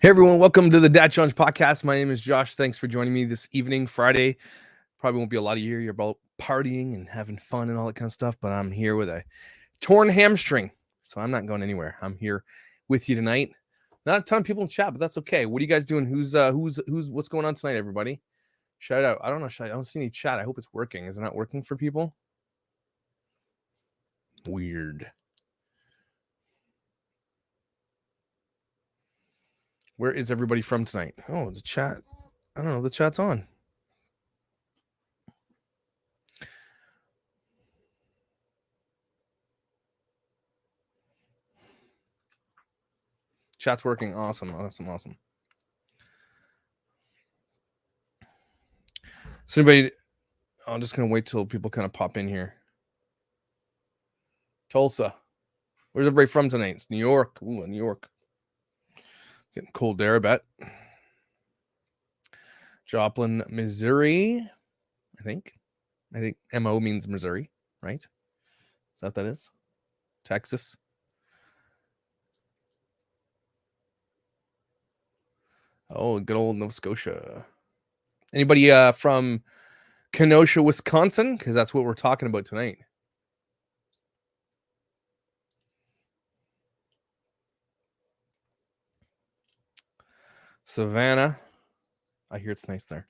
Hey everyone, welcome to the Dad Challenge podcast. My name is Josh. Thanks for joining me this evening, Friday. Probably won't be a lot of you're about partying and having fun and all that kind of stuff, but I'm here with a torn hamstring, so I'm not going anywhere. I'm here with you tonight. Not a ton of people in chat, but that's okay. What are you guys doing? What's going on tonight, everybody? Shout out. I don't know. I don't see any chat. I hope it's working. Is it not working for people? Weird. Where is everybody from tonight? Oh, the chat. I don't know. The chat's on. Chat's working. Awesome. So anybody, I'm just going to wait till people kind of pop in here. Tulsa. Where's everybody from tonight? It's New York. Ooh, New York. Getting cold there, I bet. Joplin, Missouri. I think MO means Missouri, right? Is that what that is? Texas. Oh, good old Nova Scotia. Anybody from Kenosha, Wisconsin? Because that's what we're talking about tonight. Savannah. I hear it's nice there.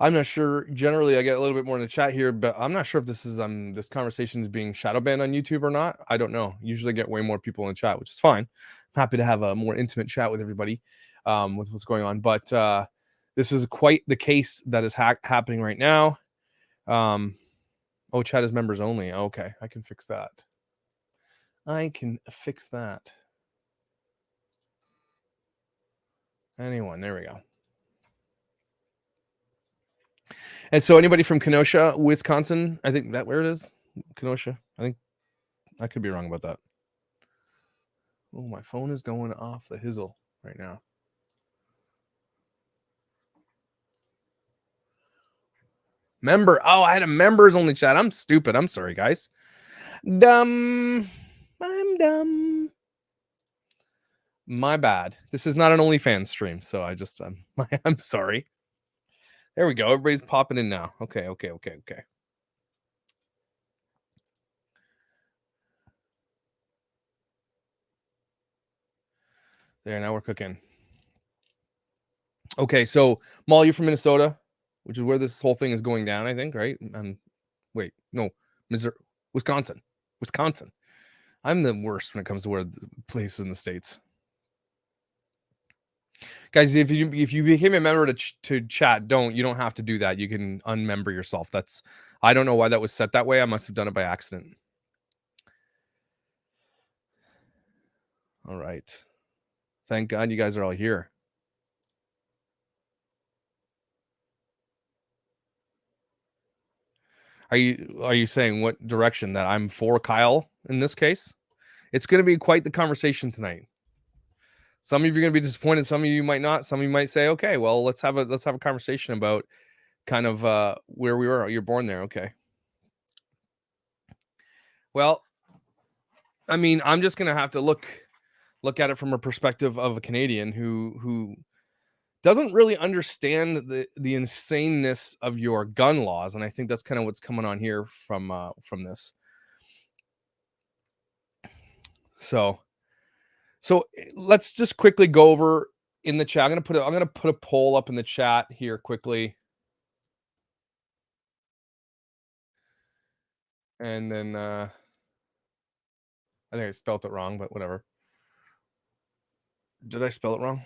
I'm not sure. Generally, I get a little bit more in the chat here, but I'm not sure if this is this conversation is being shadow banned on YouTube or not. I don't know. Usually get way more people in the chat, which is fine. I'm happy to have a more intimate chat with everybody with what's going on. But this is quite the case that is happening right now. Oh, chat is members only. Okay, I can fix that. Anyone, there we go. And so anybody from Kenosha, Wisconsin, I think that where it is, Kenosha. I think I could be wrong about that. Oh, my phone is going off the hizzle right now. Member. Oh, I had a members only chat. I'm stupid. I'm sorry, guys. Dumb. I'm dumb. My bad. This is not an OnlyFans stream, so I just I'm sorry. There we go. Everybody's popping in now. Okay. There, now we're cooking. Okay, so Maul, you're from Minnesota, which is where this whole thing is going down, I think, right? Wait, no, Missouri, Wisconsin. I'm the worst when it comes to where the places in the States. Guys, if you became a member to chat, you don't have to do that. You can unmember yourself. I don't know why that was set that way. I must have done it by accident. All right. Thank God you guys are all here. Are you saying what direction that I'm for Kyle in this case? It's going to be quite the conversation tonight. Some of you are going to be disappointed. Some of you might not. Some of you might say, okay, well, let's have a conversation about kind of where we were. You're born there. Okay. Well, I mean, I'm just going to have to look at it from a perspective of a Canadian who doesn't really understand the insaneness of your gun laws. And I think that's kind of what's coming on here from this. So let's just quickly go over in the chat. I'm gonna put a poll up in the chat here quickly, and then I think I spelled it wrong, but whatever. Did I spell it wrong?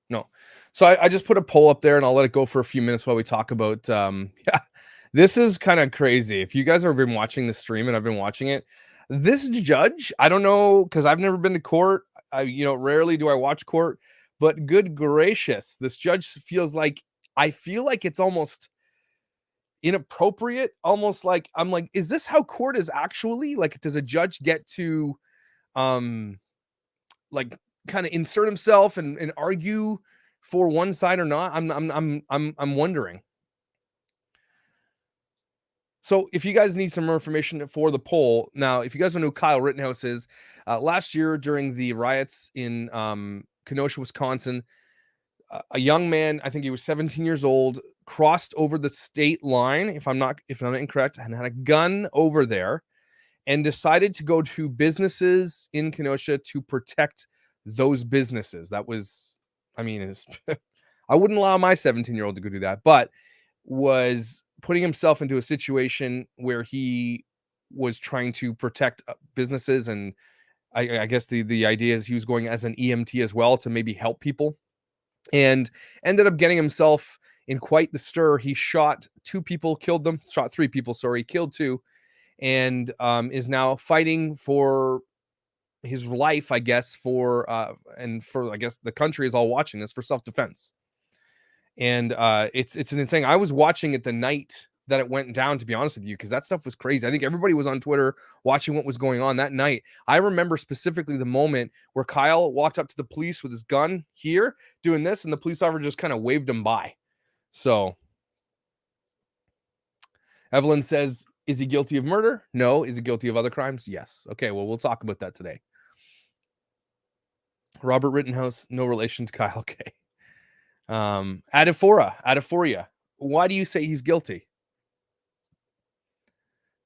No. So I just put a poll up there, and I'll let it go for a few minutes while we talk about. Yeah, this is kind of crazy. If you guys have been watching the stream, and I've been watching it, this judge, I don't know, because I've never been to court. Rarely do I watch court, but good gracious, this judge feels like, I feel like it's almost inappropriate, almost like I'm like, is this how court is actually? Like, does a judge get to like kind of insert himself and argue for one side or not? I'm wondering. So if you guys need some more information for the poll, now, if you guys don't know who Kyle Rittenhouse is, last year during the riots in Kenosha, Wisconsin, a young man, I think he was 17 years old, crossed over the state line, if I'm not incorrect, and had a gun over there and decided to go to businesses in Kenosha to protect those businesses. That was, I mean, I wouldn't allow my 17-year-old to go do that, but was putting himself into a situation where he was trying to protect businesses. And I guess the idea is he was going as an EMT as well to maybe help people, and ended up getting himself in quite the stir. He shot three people, sorry, killed two, and is now fighting for his life, I guess, and for, I guess, the country is all watching this, for self-defense. And it's an insane. I was watching it the night that it went down, to be honest with you, because that stuff was crazy. I think everybody was on Twitter watching what was going on that night. I remember specifically the moment where Kyle walked up to the police with his gun here, doing this, and the police officer just kind of waved him by. So Evelyn says, is he guilty of murder? No. Is he guilty of other crimes? Yes. Okay, well, we'll talk about that today. Robert Rittenhouse, no relation to Kyle. Okay. Adiphoria. Why do you say he's guilty?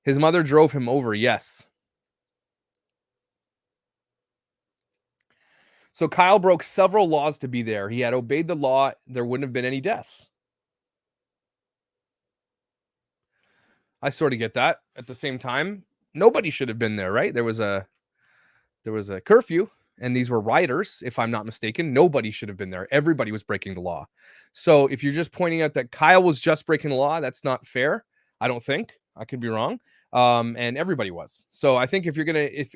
His mother drove him over. Yes. So Kyle broke several laws to be there. He had obeyed the law, there wouldn't have been any deaths. I sort of get that. At the same time, nobody should have been there, right? There was a curfew, and these were rioters, if I'm not mistaken. Nobody should have been there. Everybody was breaking the law. So if you're just pointing out that Kyle was just breaking the law, that's not fair. I don't think. I could be wrong. And everybody was. So I think if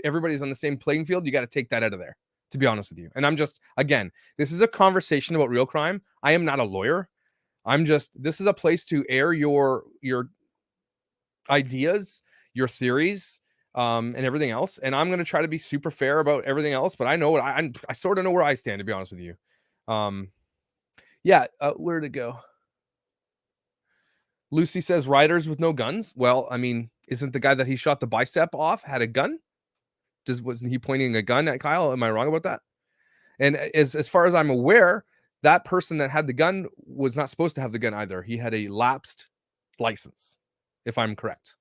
everybody's on the same playing field, you got to take that out of there, to be honest with you. And I'm just, again, this is a conversation about real crime. I am not a lawyer. This is a place to air your ideas, your theories, and everything else. And I'm going to try to be super fair about everything else, but I know what I sort of know where I stand, to be honest with you. Where'd it go? Lucy says riders with no guns. Well, I mean, isn't the guy that he shot the bicep off had a gun? Wasn't he pointing a gun at Kyle? Am I wrong about that? And as far as I'm aware, that person that had the gun was not supposed to have the gun either. He had a lapsed license, if I'm correct.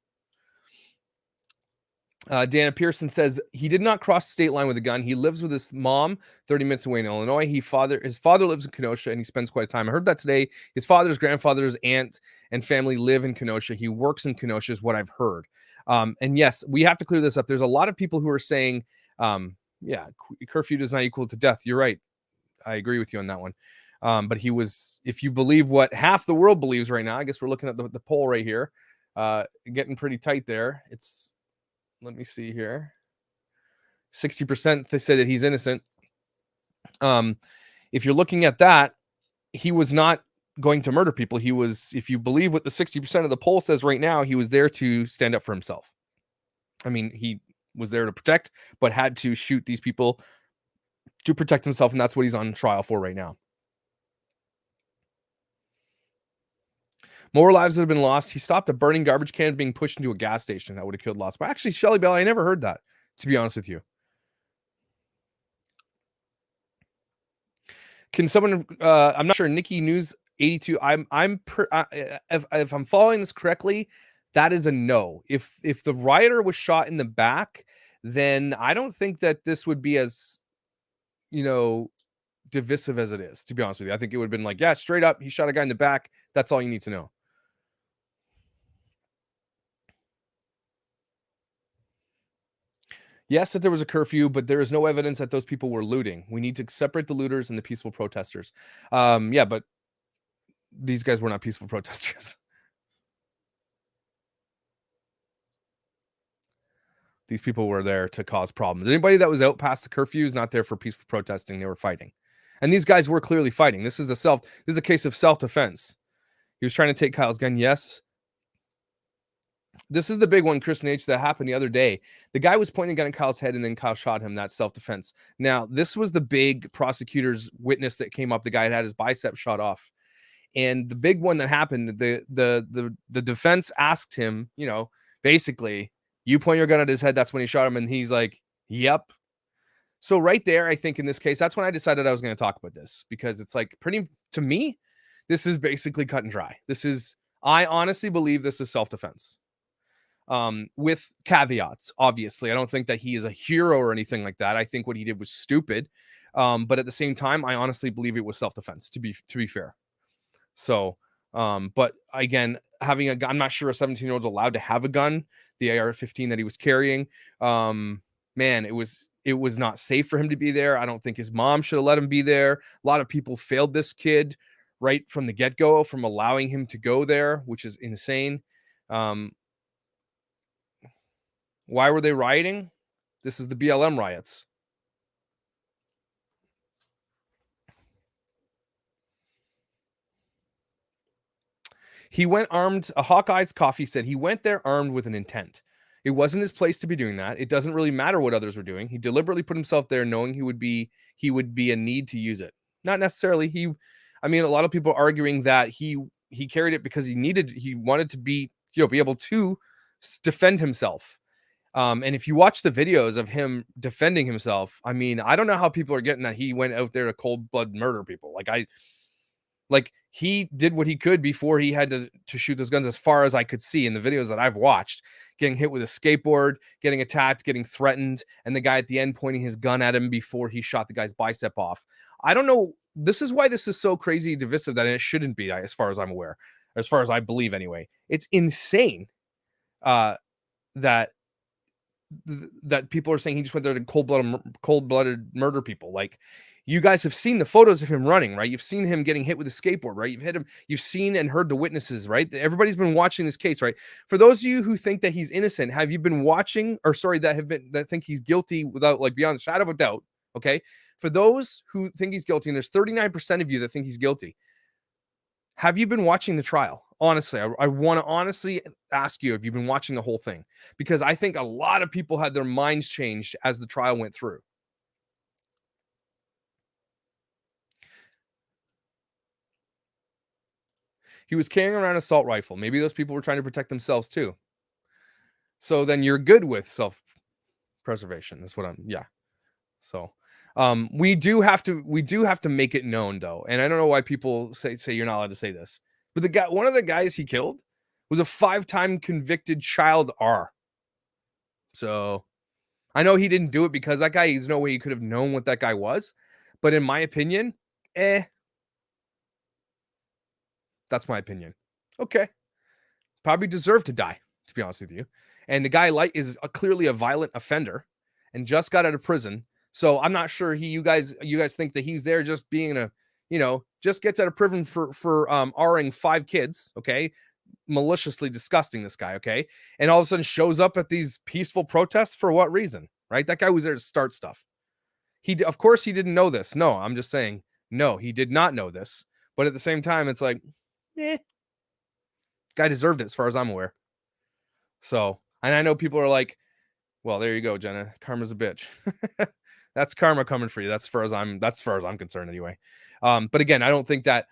Dana Pearson says he did not cross the state line with a gun. He lives with his mom 30 minutes away in Illinois. His father lives in Kenosha, and he spends quite a time. I heard that today. His father's grandfather's aunt and family live in Kenosha. He works in Kenosha, is what I've heard. And yes, we have to clear this up. There's a lot of people who are saying, curfew does not equal to death. You're right. I agree with you on that one. But he was, if you believe what half the world believes right now, I guess we're looking at the poll right here, getting pretty tight there. Let me see here. 60% they say that he's innocent. If you're looking at that, he was not going to murder people. He was, if you believe what the 60% of the poll says right now, he was there to stand up for himself. I mean, he was there to protect, but had to shoot these people to protect himself, and that's what he's on trial for right now. More lives that have been lost. He stopped a burning garbage can being pushed into a gas station. That would have killed lots. But actually, Shelly Bell, I never heard that, to be honest with you. Can someone, I'm not sure, Nikki News 82, if I'm following this correctly, that is a no. If the rioter was shot in the back, then I don't think that this would be as, divisive as it is, to be honest with you. I think it would have been like, yeah, straight up, he shot a guy in the back. That's all you need to know. Yes, that there was a curfew, but there is no evidence that those people were looting. We need to separate the looters and the peaceful protesters. But these guys were not peaceful protesters. These people were there to cause problems. Anybody that was out past the curfew is not there for peaceful protesting. They were fighting. And these guys were clearly fighting. This is a case of self-defense. He was trying to take Kyle's gun. Yes. This is the big one, Kristen H., that happened the other day. The guy was pointing a gun at Kyle's head, and then Kyle shot him. That's self-defense. Now, this was the big prosecutor's witness that came up. The guy had his bicep shot off. And the big one that happened, the defense asked him, basically, you point your gun at his head. That's when he shot him, and he's like, "Yep." So right there, I think in this case, that's when I decided I was going to talk about this because it's like pretty to me, this is basically cut and dry. I honestly believe this is self-defense. With caveats, obviously. I don't think that he is a hero or anything like that. I think what he did was stupid. But at the same time, I honestly believe it was self-defense, to be fair. So, but again, having a gun, I'm not sure a 17-year-old's allowed to have a gun, the AR-15 that he was carrying. Man, it was not safe for him to be there. I don't think his mom should have let him be there. A lot of people failed this kid right from the get-go from allowing him to go there, which is insane. Um, why were they rioting? This is the BLM riots. He went armed. A Hawkeye's Coffee said he went there armed with an intent. It wasn't his place to be doing that. It doesn't really matter what others were doing. He deliberately put himself there knowing he would be a need to use it. Not necessarily I mean, a lot of people are arguing that he carried it because he wanted to be able to defend himself. And if you watch the videos of him defending himself, I mean, I don't know how people are getting that he went out there to cold blood murder people. Like he did what he could before he had to shoot those guns, as far as I could see in the videos that I've watched, getting hit with a skateboard, getting attacked, getting threatened, and the guy at the end pointing his gun at him before he shot the guy's bicep off. I don't know. This is why this is so crazy divisive that it shouldn't be, as far as I'm aware, as far as I believe anyway. It's insane uh, that that people are saying he just went there to cold-blooded murder people. Like, you guys have seen the photos of him running, right? You've seen him getting hit with a skateboard, right? You've seen and heard the witnesses, right? Everybody's been watching this case, right? For those of you who think that he's innocent, have you been watching, or sorry, that think he's guilty without, like, beyond the shadow of a doubt, okay? For those who think he's guilty, and there's 39% of you that think he's guilty, have you been watching the trial? Honestly, I want to honestly ask you if you've been watching the whole thing, because I think a lot of people had their minds changed as the trial went through. He was carrying around an assault rifle. Maybe those people were trying to protect themselves too. So then you're good with self-preservation. That's what yeah. So we do have to make it known though. And I don't know why people say you're not allowed to say this. But one of the guys he killed was a 5-time convicted child R. So I know he didn't do it because that guy, there's no way he could have known what that guy was. But in my opinion, that's my opinion. Okay. Probably deserved to die, to be honest with you. And the guy is clearly a violent offender and just got out of prison. So I'm not sure you guys think that he's there just being just gets out of prison for R-ing 5 kids, okay? Maliciously disgusting, this guy, okay? And all of a sudden shows up at these peaceful protests for what reason, right? That guy was there to start stuff. Of course he didn't know this. No, I'm just saying, no, he did not know this. But at the same time, it's like, guy deserved it as far as I'm aware. So, and I know people are like, well, there you go, Jenna. Karma's a bitch. That's karma coming for you. That's far as I'm concerned anyway. But again, I don't think that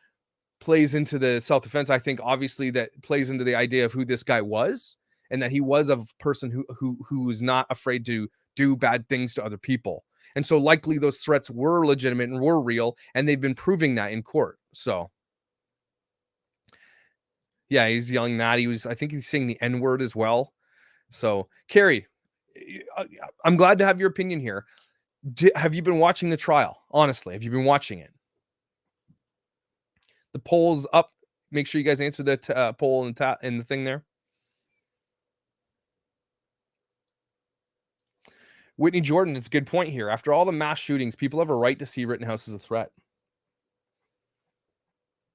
plays into the self-defense. I think obviously that plays into the idea of who this guy was, and that he was a person who was not afraid to do bad things to other people. And so likely those threats were legitimate and were real, and they've been proving that in court. So yeah, he's yelling that. I think he's saying the N-word as well. So, Carrie, I'm glad to have your opinion here. Have you been watching the trial? Honestly, have you been watching it? The poll's up. Make sure you guys answer the poll in the thing there. Whitney Jordan, it's a good point here. After all the mass shootings, people have a right to see Rittenhouse as a threat.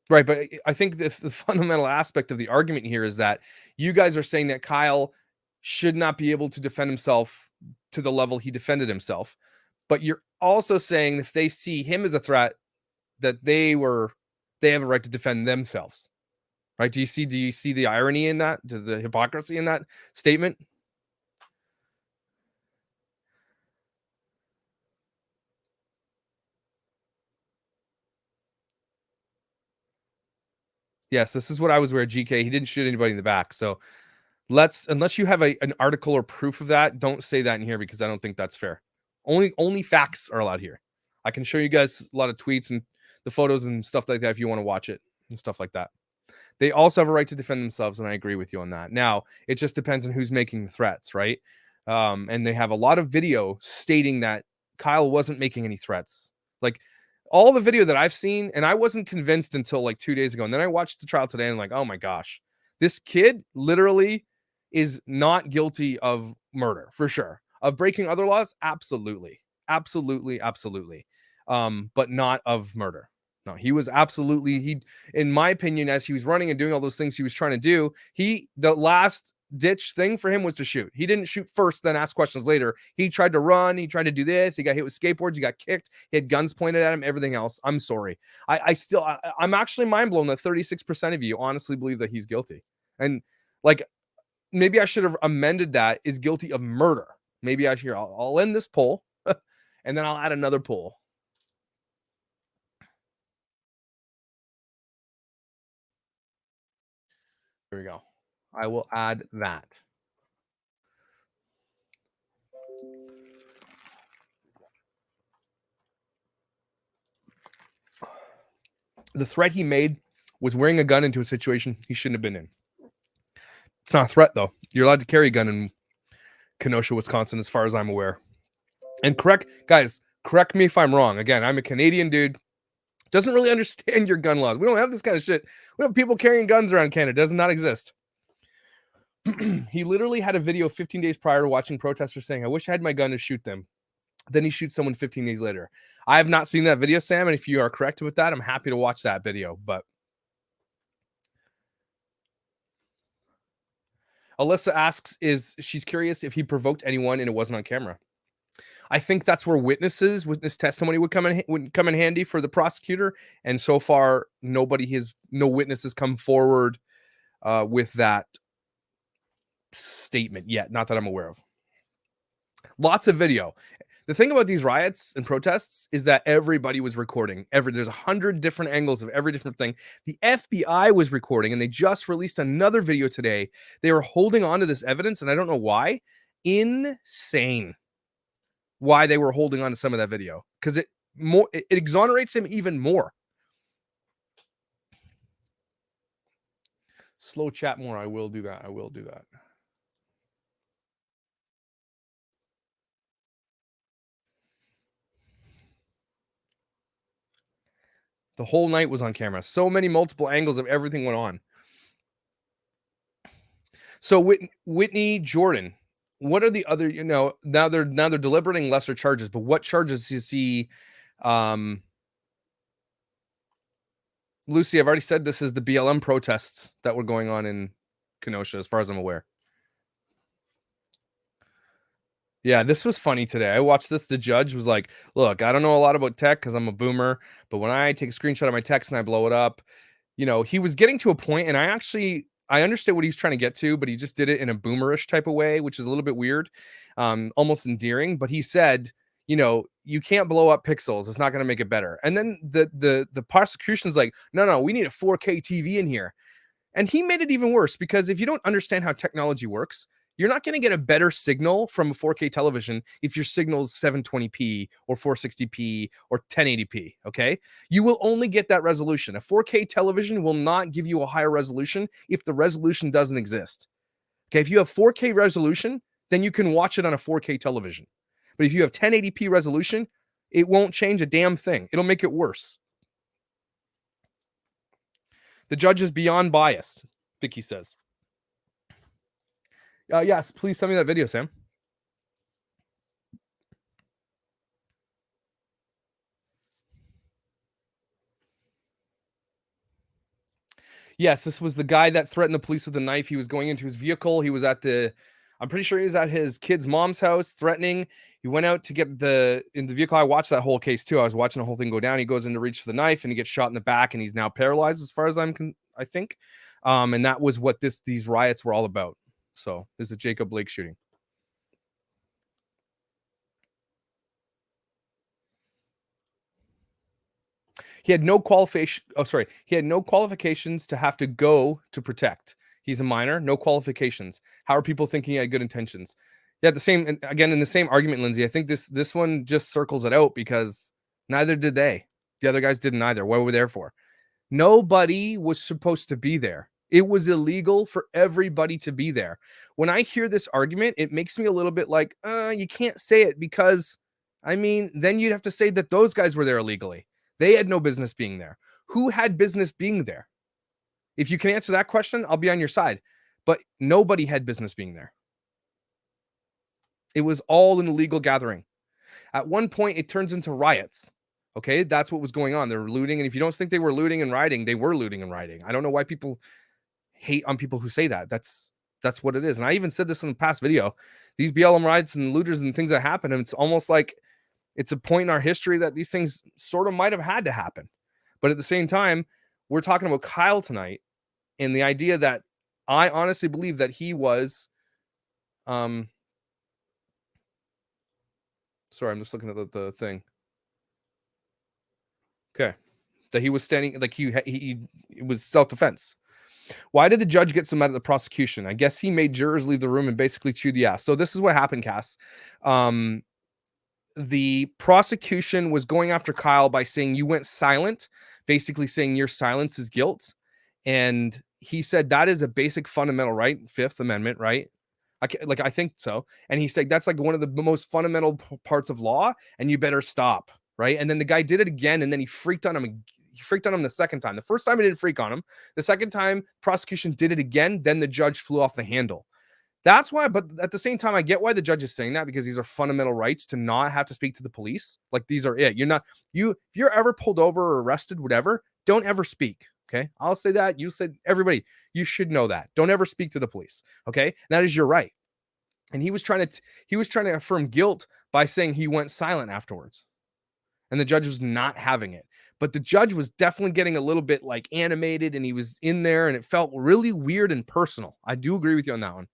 Right, but I think the fundamental aspect of the argument here is that you guys are saying that Kyle should not be able to defend himself to the level he defended himself. But you're also saying if they see him as a threat, that they have a right to defend themselves. Right? Do you see the irony in that? The hypocrisy in that statement? Yes, this is what I was aware, GK. He didn't shoot anybody in the back. So unless you have an article or proof of that, don't say that in here because I don't think that's fair. Only facts are allowed here. I can show you guys a lot of tweets and the photos and stuff like that if you want to watch it and stuff like that. They also have a right to defend themselves, and I agree with you on that. Now, it just depends on who's making the threats, right? And they have a lot of video stating that Kyle wasn't making any threats. Like all the video that I've seen, and I wasn't convinced until like 2 days ago. And then I watched the trial today and I'm like, oh my gosh, this kid literally is not guilty of murder for sure. Of breaking other laws, absolutely. Absolutely, absolutely. But not of murder. No, he was absolutely, in my opinion, as he was running and doing all those things he was trying to do, the last ditch thing for him was to shoot. He didn't shoot first, then ask questions later. He tried to run. He tried to do this. He got hit with skateboards. He got kicked. He had guns pointed at him, everything else. I'm sorry. I'm actually mind blown that 36% of you honestly believe that he's guilty. And like, maybe I should have amended that is guilty of murder. Maybe I'll end this poll and then I'll add another poll. Here we go. I will add that. The threat he made was wearing a gun into a situation he shouldn't have been in. It's not a threat, though. You're allowed to carry a gun in Kenosha, Wisconsin, as far as I'm aware. And correct me if I'm wrong. Again, I'm a Canadian dude. Doesn't really understand your gun laws. We don't have this kind of shit. We have people carrying guns around Canada. It does not exist. He literally had a video 15 days prior to watching protesters saying, I wish I had my gun to shoot them. Then he shoots someone 15 days later. I have not seen that video, Sam. And if you are correct with that, I'm happy to watch that video. But Alyssa asks, she's curious if he provoked anyone and it wasn't on camera. I think that's where witness testimony would come in handy for the prosecutor. And so far, no witnesses come forward with that statement yet. Not that I'm aware of. Lots of video. The thing about these riots and protests is that everybody was recording. There's 100 different angles of every different thing. The FBI was recording, and they just released another video today. They were holding on to this evidence, and I don't know why. Insane. Why they were holding on to some of that video, because it exonerates him even more. Slow chat more. I will do that. The whole night was on camera. So many multiple angles of everything went on. So Whitney Jordan, what are the other, now they're deliberating lesser charges, but what charges is he, Lucy, I've already said this is the BLM protests that were going on in Kenosha, as far as I'm aware. Yeah, this was funny today. I watched this. The judge was like, look, I don't know a lot about tech because I'm a boomer, but when I take a screenshot of my text and I blow it up, he was getting to a point, and I understand what he was trying to get to, but he just did it in a boomerish type of way, which is a little bit weird, almost endearing. But he said, you can't blow up pixels. It's not going to make it better. And then the prosecution's like, no, we need a 4K TV in here. And he made it even worse, because if you don't understand how technology works, you're not going to get a better signal from a 4K television if your signal is 720p or 460p or 1080p, okay? You will only get that resolution. A 4K television will not give you a higher resolution if the resolution doesn't exist. Okay, if you have 4K resolution, then you can watch it on a 4K television. But if you have 1080p resolution, it won't change a damn thing. It'll make it worse. The judge is beyond biased, Vicky says. Yes, please send me that video, Sam. Yes, this was the guy that threatened the police with a knife. He was going into his vehicle. He was I'm pretty sure he was at his kid's mom's house threatening. He went out to get in the vehicle. I watched that whole case too. I was watching the whole thing go down. He goes in to reach for the knife and he gets shot in the back, and he's now paralyzed, as far as I think. And that was what these riots were all about. So there's the Jacob Blake shooting. He had no qualification. Oh, sorry. He had no qualifications to have to go to protect. He's a minor, no qualifications. How are people thinking he had good intentions? Yeah, the same. And again, in the same argument, Lindsay. I think this one just circles it out because neither did they. The other guys didn't either. What were we there for? Nobody was supposed to be there. It was illegal for everybody to be there. When I hear this argument, it makes me a little bit like, you can't say it because, I mean, then you'd have to say that those guys were there illegally. They had no business being there. Who had business being there? If you can answer that question, I'll be on your side. But nobody had business being there. It was all an illegal gathering. At one point, it turns into riots. Okay, that's what was going on. They were looting. And if you don't think they were looting and rioting, they were looting and rioting. I don't know why people hate on people who say that. That's what it is. And I even said this in the past video. These BLM riots and looters and things that happen, and it's almost like it's a point in our history that these things sort of might have had to happen. But at the same time, we're talking about Kyle tonight and the idea that I honestly believe that he was sorry, I'm just looking at the thing. Okay. That he was standing like he it was self-defense. Why did the judge get so mad at the prosecution? I guess he made jurors leave the room and basically chew the ass. So this is what happened, Cass. The prosecution was going after Kyle by saying you went silent, basically saying your silence is guilt. And he said that is a basic fundamental right, Fifth Amendment, right? I think so. And he said that's like one of the most fundamental parts of law, and you better stop, right? And then the guy did it again, and then he freaked on him. He freaked on him the second time. The first time he didn't freak on him. The second time, prosecution did it again. Then the judge flew off the handle. That's why, but at the same time, I get why the judge is saying that because these are fundamental rights to not have to speak to the police. Like these are it. If you're ever pulled over or arrested, whatever, don't ever speak. Okay. I'll say that. You said everybody, you should know that. Don't ever speak to the police. Okay. That is your right. And he was trying to affirm guilt by saying he went silent afterwards. And the judge was not having it. But the judge was definitely getting a little bit like animated and he was in there and it felt really weird and personal. I do agree with you on that one.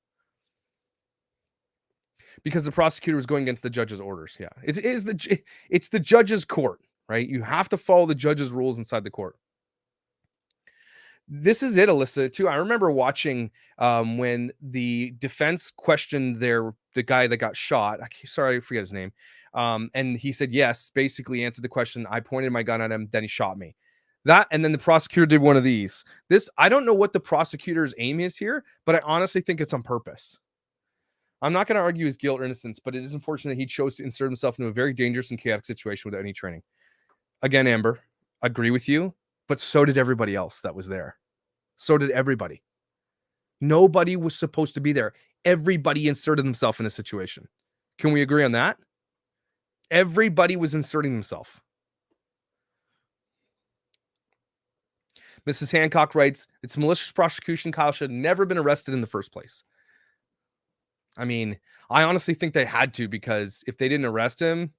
Because the prosecutor was going against the judge's orders. Yeah. It's the judge's court, right? You have to follow the judge's rules inside the court. This is it, Alyssa, too. I remember watching when the defense questioned the guy that got shot. Sorry, I forget his name. And he said, yes, basically answered the question. I pointed my gun at him, then he shot me. That, and then the prosecutor did one of these. I don't know what the prosecutor's aim is here, but I honestly think it's on purpose. I'm not going to argue his guilt or innocence, but it is unfortunate that he chose to insert himself into a very dangerous and chaotic situation without any training. Again, Amber, agree with you, but so did everybody else that was there. So did everybody. Nobody was supposed to be there. Everybody inserted themselves in a situation. Can we agree on that? Everybody was inserting themselves. Mrs. Hancock writes, it's malicious prosecution. Kyle should have never been arrested in the first place. I mean, I honestly think they had to, because if they didn't arrest him,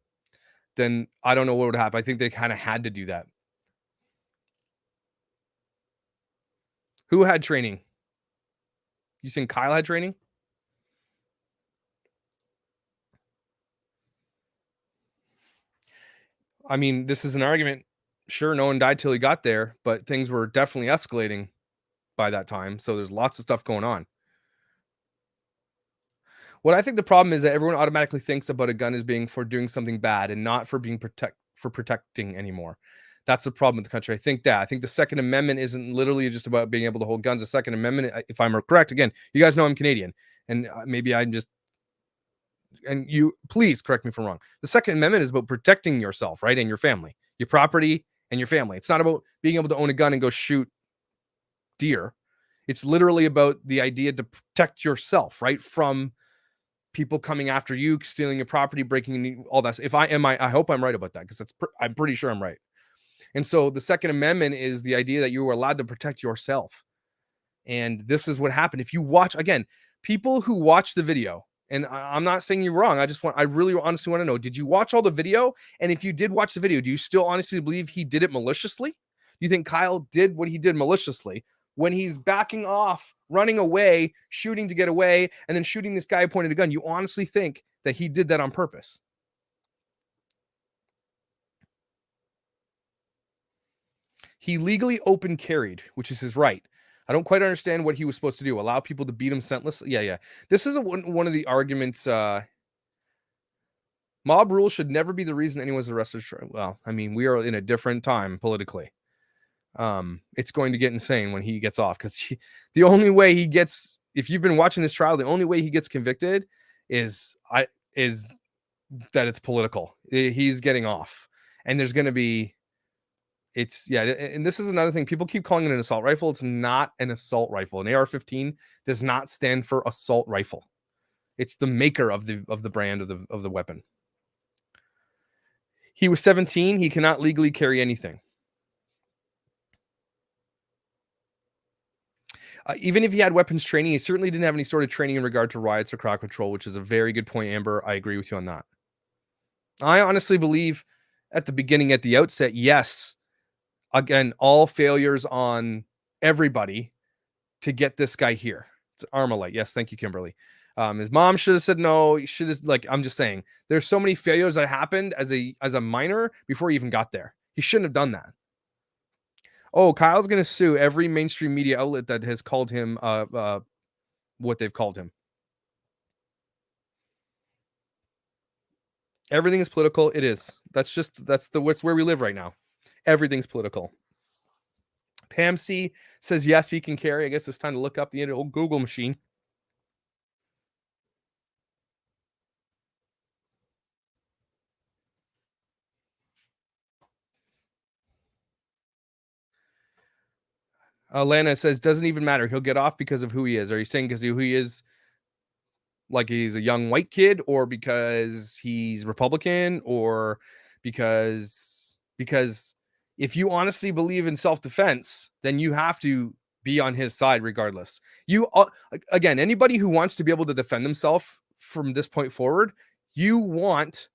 then I don't know what would happen. I think they kind of had to do that. Who had training? You think Kyle had training? I mean, this is an argument. Sure, no one died till he got there, but things were definitely escalating by that time. So there's lots of stuff going on. What I think the problem is that everyone automatically thinks about a gun as being for doing something bad and not for being protecting anymore. That's the problem with the country. I think the Second Amendment isn't literally just about being able to hold guns. The Second Amendment, if I'm correct, again, you guys know I'm Canadian, and maybe I'm just, and you please correct me if I'm wrong. The Second Amendment is about protecting yourself, right, and your family, your property, and your family. It's not about being able to own a gun and go shoot deer. It's literally about the idea to protect yourself, right, from people coming after you, stealing your property, breaking all that. I hope I'm right about that, because I'm pretty sure I'm right. And so the Second Amendment is the idea that you are allowed to protect yourself. And this is what happened. If you watch, again, people who watch the video, and I'm not saying you're wrong. I really honestly want to know, did you watch all the video? And if you did watch the video, do you still honestly believe he did it maliciously? Do you think Kyle did what he did maliciously when he's backing off, running away, shooting to get away, and then shooting this guy who pointed a gun? You honestly think that he did that on purpose? He legally open carried, which is his right. I don't quite understand what he was supposed to do. Allow people to beat him senseless. Yeah. This is one of the arguments. Mob rule should never be the reason anyone's arrested. Well, I mean, we are in a different time politically. It's going to get insane when he gets off, because the only way he gets, if you've been watching this trial, the only way he gets convicted is that it's political. He's getting off, and there's going to be, and this is another thing. People keep calling it an assault rifle. It's not an assault rifle. An AR-15 does not stand for assault rifle. It's the maker of the brand of the weapon. He was 17. He cannot legally carry anything. Even if he had weapons training, he certainly didn't have any sort of training in regard to riots or crowd control, which is a very good point, Amber. I agree with you on that. I honestly believe at the outset, yes, again, all failures on everybody to get this guy here. It's Armalite. Yes, thank you, Kimberly. His mom should have said no. He should have, I'm just saying, there's so many failures that happened as a minor before he even got there. He shouldn't have done that. Oh, Kyle's going to sue every mainstream media outlet that has called him what they've called him. Everything is political. It is. That's where we live right now. Everything's political. Pam C says yes, he can carry. I guess it's time to look up the old Google machine. Lana says doesn't even matter. He'll get off because of who he is. Are you saying because who he is, like he's a young white kid, or because he's Republican, or because if you honestly believe in self-defense, then you have to be on his side regardless. You again, anybody who wants to be able to defend himself from this point forward, you want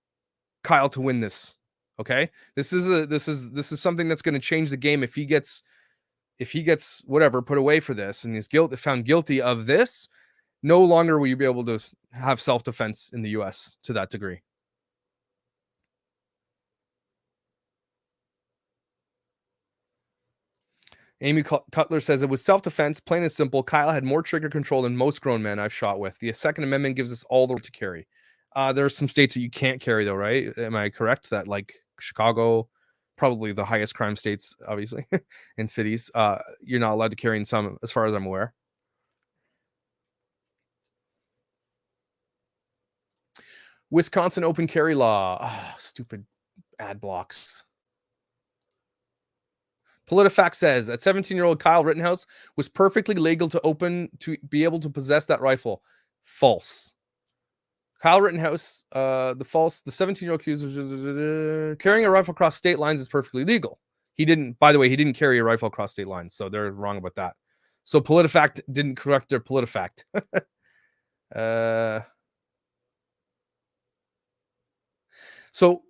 Kyle to win this. Okay? This is something that's going to change the game if he gets whatever put away for this and is found guilty of this. No longer will you be able to have self-defense in the US to that degree. Amy Cutler says it was self-defense, plain and simple. Kyle had more trigger control than most grown men I've shot with. The Second Amendment gives us all the right to carry. There are some states that you can't carry though, right? Am I correct that like Chicago, probably the highest crime states, obviously, in cities, you're not allowed to carry in some, as far as I'm aware. Wisconsin open carry law. Oh, stupid ad blocks. PolitiFact says that 17-year-old Kyle Rittenhouse was perfectly legal to be able to possess that rifle. False. Kyle Rittenhouse, the 17-year-old accuser, carrying a rifle across state lines is perfectly legal. He didn't carry a rifle across state lines, so they're wrong about that. So PolitiFact didn't correct their PolitiFact. So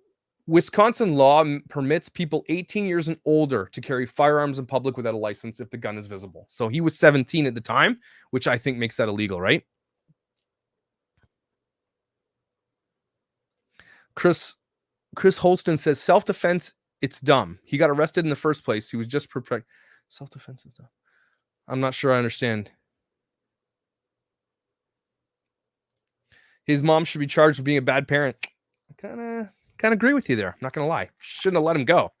Wisconsin law permits people 18 years and older to carry firearms in public without a license if the gun is visible. So he was 17 at the time, which I think makes that illegal, right? Chris Holston says self-defense, it's dumb. He got arrested in the first place. He was just self-defense is dumb. I'm not sure I understand. His mom should be charged with being a bad parent. I kind of agree with you there. I'm not going to lie. Shouldn't have let him go.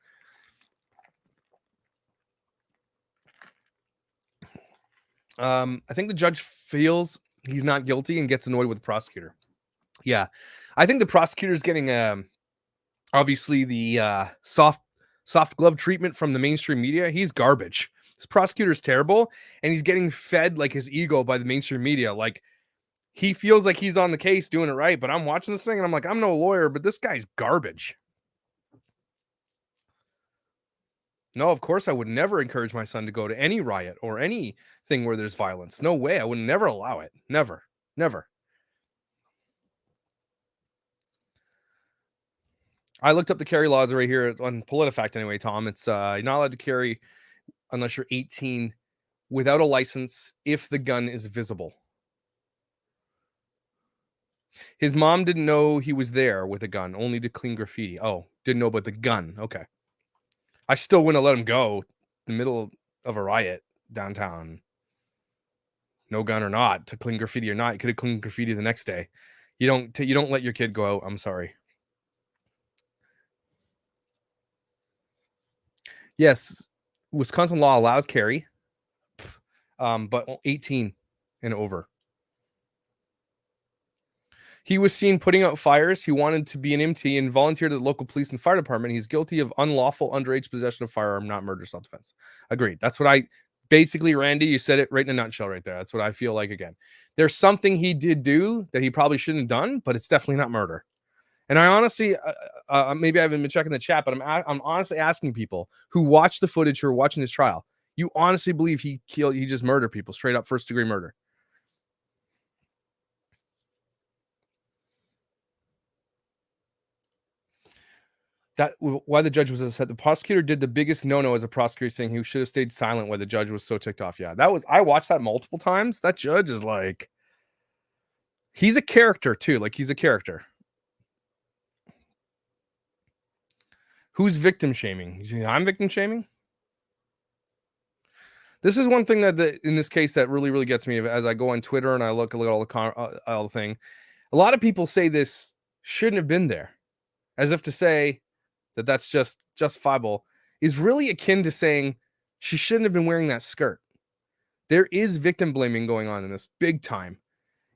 I think the judge feels he's not guilty and gets annoyed with the prosecutor. Yeah. I think the prosecutor is getting obviously the soft glove treatment from the mainstream media. He's garbage. This prosecutor is terrible, and he's getting fed like his ego by the mainstream media. Like he feels like he's on the case doing it right, but I'm watching this thing and I'm like, I'm no lawyer, but this guy's garbage. No, of course I would never encourage my son to go to any riot or anything where there's violence. No way. I would never allow it. Never. I looked up the carry laws right here on PolitiFact anyway, Tom. It's you're not allowed to carry unless you're 18 without a license if the gun is visible. His mom didn't know he was there with a gun, only to clean graffiti. Oh, didn't know about the gun. Okay. I still wouldn't have let him go. the middle of a riot downtown. No gun or not, to clean graffiti or not, you could have cleaned graffiti the next day. You don't let your kid go out. I'm sorry. Yes, Wisconsin law allows carry, but 18 and over. He was seen putting out fires. He wanted to be an MT and volunteered at the local police and fire department. He's guilty of unlawful underage possession of firearm, not murder, self-defense. Agreed. That's what I basically, Randy, you said it right in a nutshell right there. That's what I feel like again. There's something he did do that he probably shouldn't have done, but it's definitely not murder. And I honestly, maybe I haven't been checking the chat, but I'm honestly asking people who watch the footage who are watching this trial, you honestly believe he just murdered people, straight up first degree murder? That why the judge was upset. The prosecutor did the biggest no-no as a prosecutor, saying he should have stayed silent while the judge was so ticked off. Yeah, I watched that multiple times. That judge is like, he's a character too. Like, he's a character. Who's victim shaming? I'm victim shaming. This is one thing that in this case that really gets me as I go on Twitter and I look at all the thing. A lot of people say this shouldn't have been there, as if to say that that's just justifiable, is really akin to saying she shouldn't have been wearing that skirt. There is victim blaming going on in this big time.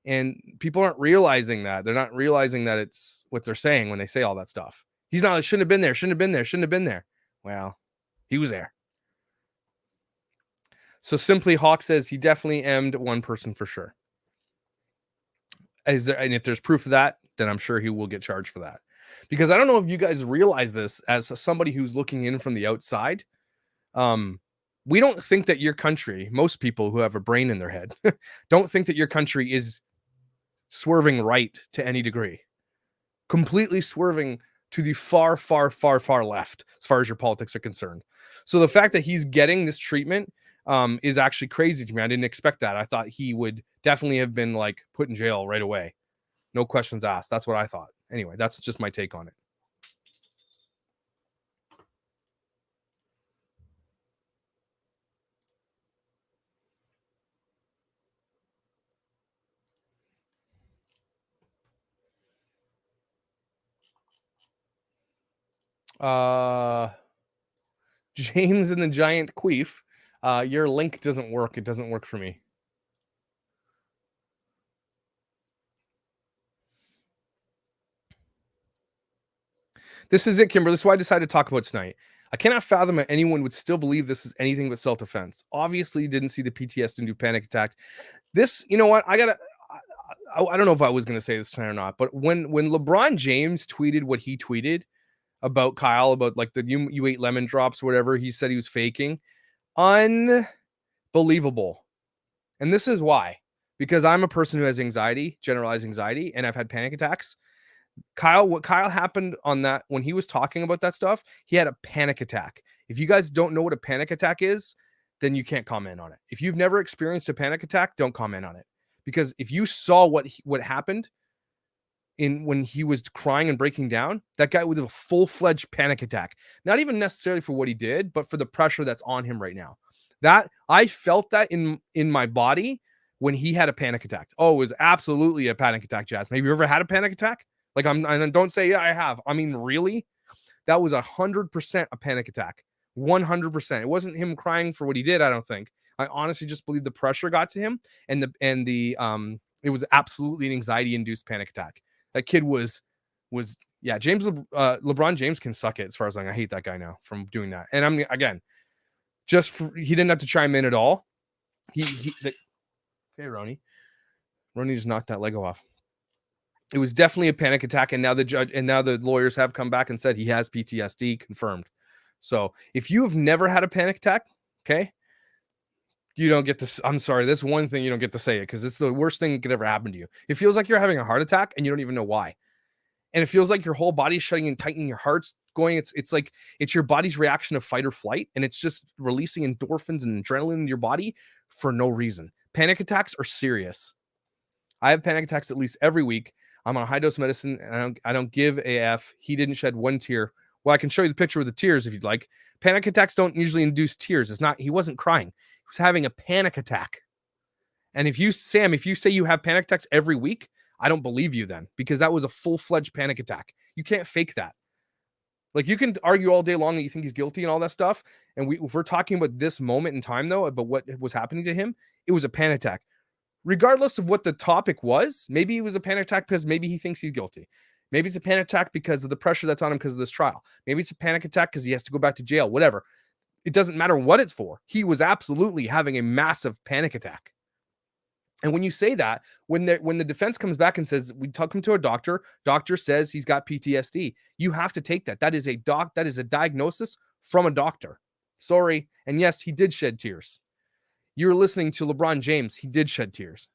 And people aren't realizing that. They're not realizing that it's what they're saying when they say all that stuff. He's not, shouldn't have been there, shouldn't have been there, shouldn't have been there. Well, he was there. So Simply Hawk says he definitely emmed one person for sure. And if there's proof of that, then I'm sure he will get charged for that. Because I don't know if you guys realize this as somebody who's looking in from the outside. We don't think that your country, most people who have a brain in their head, don't think that your country is swerving right to any degree. Completely swerving to the far left as far as your politics are concerned. So the fact that he's getting this treatment is actually crazy to me. I didn't expect that. I thought he would definitely have been like put in jail right away. No questions asked. That's what I thought. Anyway, that's just my take on it. James and the Giant Queef. Your link doesn't work. It doesn't work for me. This is it, Kimber. This is why I decided to talk about tonight. I cannot fathom that anyone would still believe this is anything but self-defense. Obviously, didn't see the PTSD and do panic attack. This, you know what? I don't know if I was going to say this tonight or not, but when LeBron James tweeted what he tweeted about Kyle, about like the you ate lemon drops or whatever, he said he was faking. Unbelievable. And this is why. Because I'm a person who has anxiety, generalized anxiety, and I've had panic attacks. What Kyle happened on that when he was talking about that stuff, he had a panic attack. If you guys don't know what a panic attack is, then you can't comment on it. If you've never experienced a panic attack, don't comment on it. Because if you saw what happened when he was crying and breaking down, that guy with a full-fledged panic attack, not even necessarily for what he did, but for the pressure that's on him right now. That I felt that in my body when he had a panic attack. Oh, it was absolutely a panic attack, Jazz. Have you ever had a panic attack? Like, and don't say, yeah, I have. I mean, really? That was 100% a panic attack. 100%. It wasn't him crying for what he did, I don't think. I honestly just believe the pressure got to him, and it was absolutely an anxiety-induced panic attack. That kid was yeah, LeBron James can suck it as far as I hate that guy now from doing that. And I'm again, he didn't have to chime in at all. Okay, Ronnie just knocked that Lego off. It was definitely a panic attack, and now the lawyers have come back and said he has PTSD confirmed. So if you have never had a panic attack, okay, you don't get to. I'm sorry, this one thing you don't get to say it because it's the worst thing that could ever happen to you. It feels like you're having a heart attack and you don't even know why, and it feels like your whole body's shutting and tightening, your heart's going. It's like it's your body's reaction of fight or flight, and it's just releasing endorphins and adrenaline in your body for no reason. Panic attacks are serious. I have panic attacks at least every week. I'm on high dose medicine, and I don't give a F. He didn't shed one tear Well, I can show you the picture with the tears if you'd like. Panic attacks don't usually induce tears. It's not, he wasn't crying. He was having a panic attack. And if you, Sam, if you say you have panic attacks every week, I don't believe you then, because that was a full-fledged panic attack. You can't fake that. Like, you can argue all day long that you think he's guilty and all that stuff. And if we're talking about this moment in time, though, about what was happening to him, it was a panic attack. Regardless of what the topic was, maybe it was a panic attack because maybe he thinks he's guilty. Maybe it's a panic attack because of the pressure that's on him because of this trial. Maybe it's a panic attack because he has to go back to jail, whatever. It doesn't matter what it's for. He was absolutely having a massive panic attack. And when you say that, when the defense comes back and says, we took him to a doctor says he's got PTSD, you have to take that. That is a diagnosis from a doctor. Sorry. And yes, he did shed tears. You're listening to LeBron James. He did shed tears.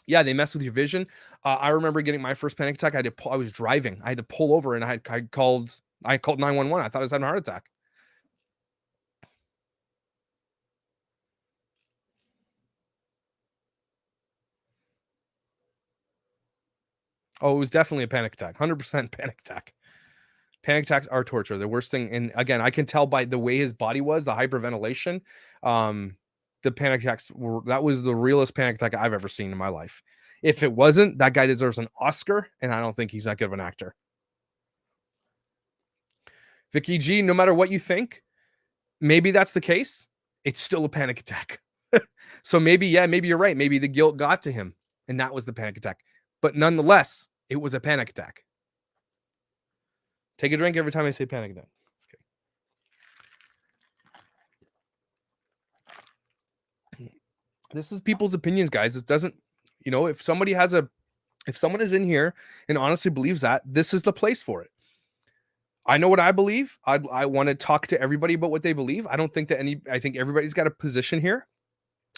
Yeah, they mess with your vision. I remember getting my first panic attack. I was driving. I had to pull over, and I called 911. I thought I was having a heart attack. Oh, it was definitely a panic attack. 100% panic attack. Panic attacks are torture. The worst thing, and again, I can tell by the way his body was, the hyperventilation. The panic attacks that was the realest panic attack I've ever seen in my life. If it wasn't, that guy deserves an Oscar, and I don't think he's that good of an actor. Vicky G, no matter what you think, maybe that's the case. It's still a panic attack. So maybe you're right. Maybe the guilt got to him, and that was the panic attack. But nonetheless, it was a panic attack. Take a drink every time I say panic attack. Okay. This is people's opinions, guys. It doesn't, if someone is in here and honestly believes that, this is the place for it. I know what I believe. I want to talk to everybody about what they believe. I don't think that I think everybody's got a position here,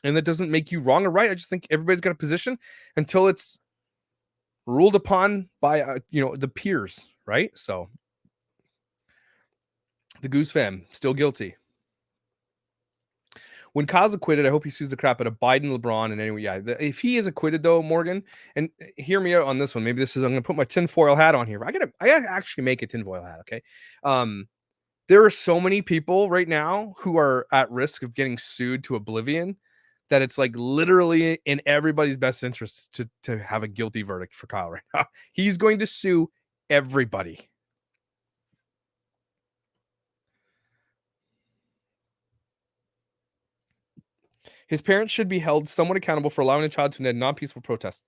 and that doesn't make you wrong or right. I just think everybody's got a position until it's ruled upon by, the peers, right? So the Goose fam, still guilty. When Kyle's acquitted, I hope he sues the crap out of Biden, LeBron, and anyway, if he is acquitted, though, Morgan, and hear me out on this one. Maybe I'm going to put my tinfoil hat on here. I gotta actually make a tinfoil hat, okay? There are so many people right now who are at risk of getting sued to oblivion that it's like literally in everybody's best interest to have a guilty verdict for Kyle right now. He's going to sue everybody. His parents should be held somewhat accountable for allowing a child to attend non-peaceful protest.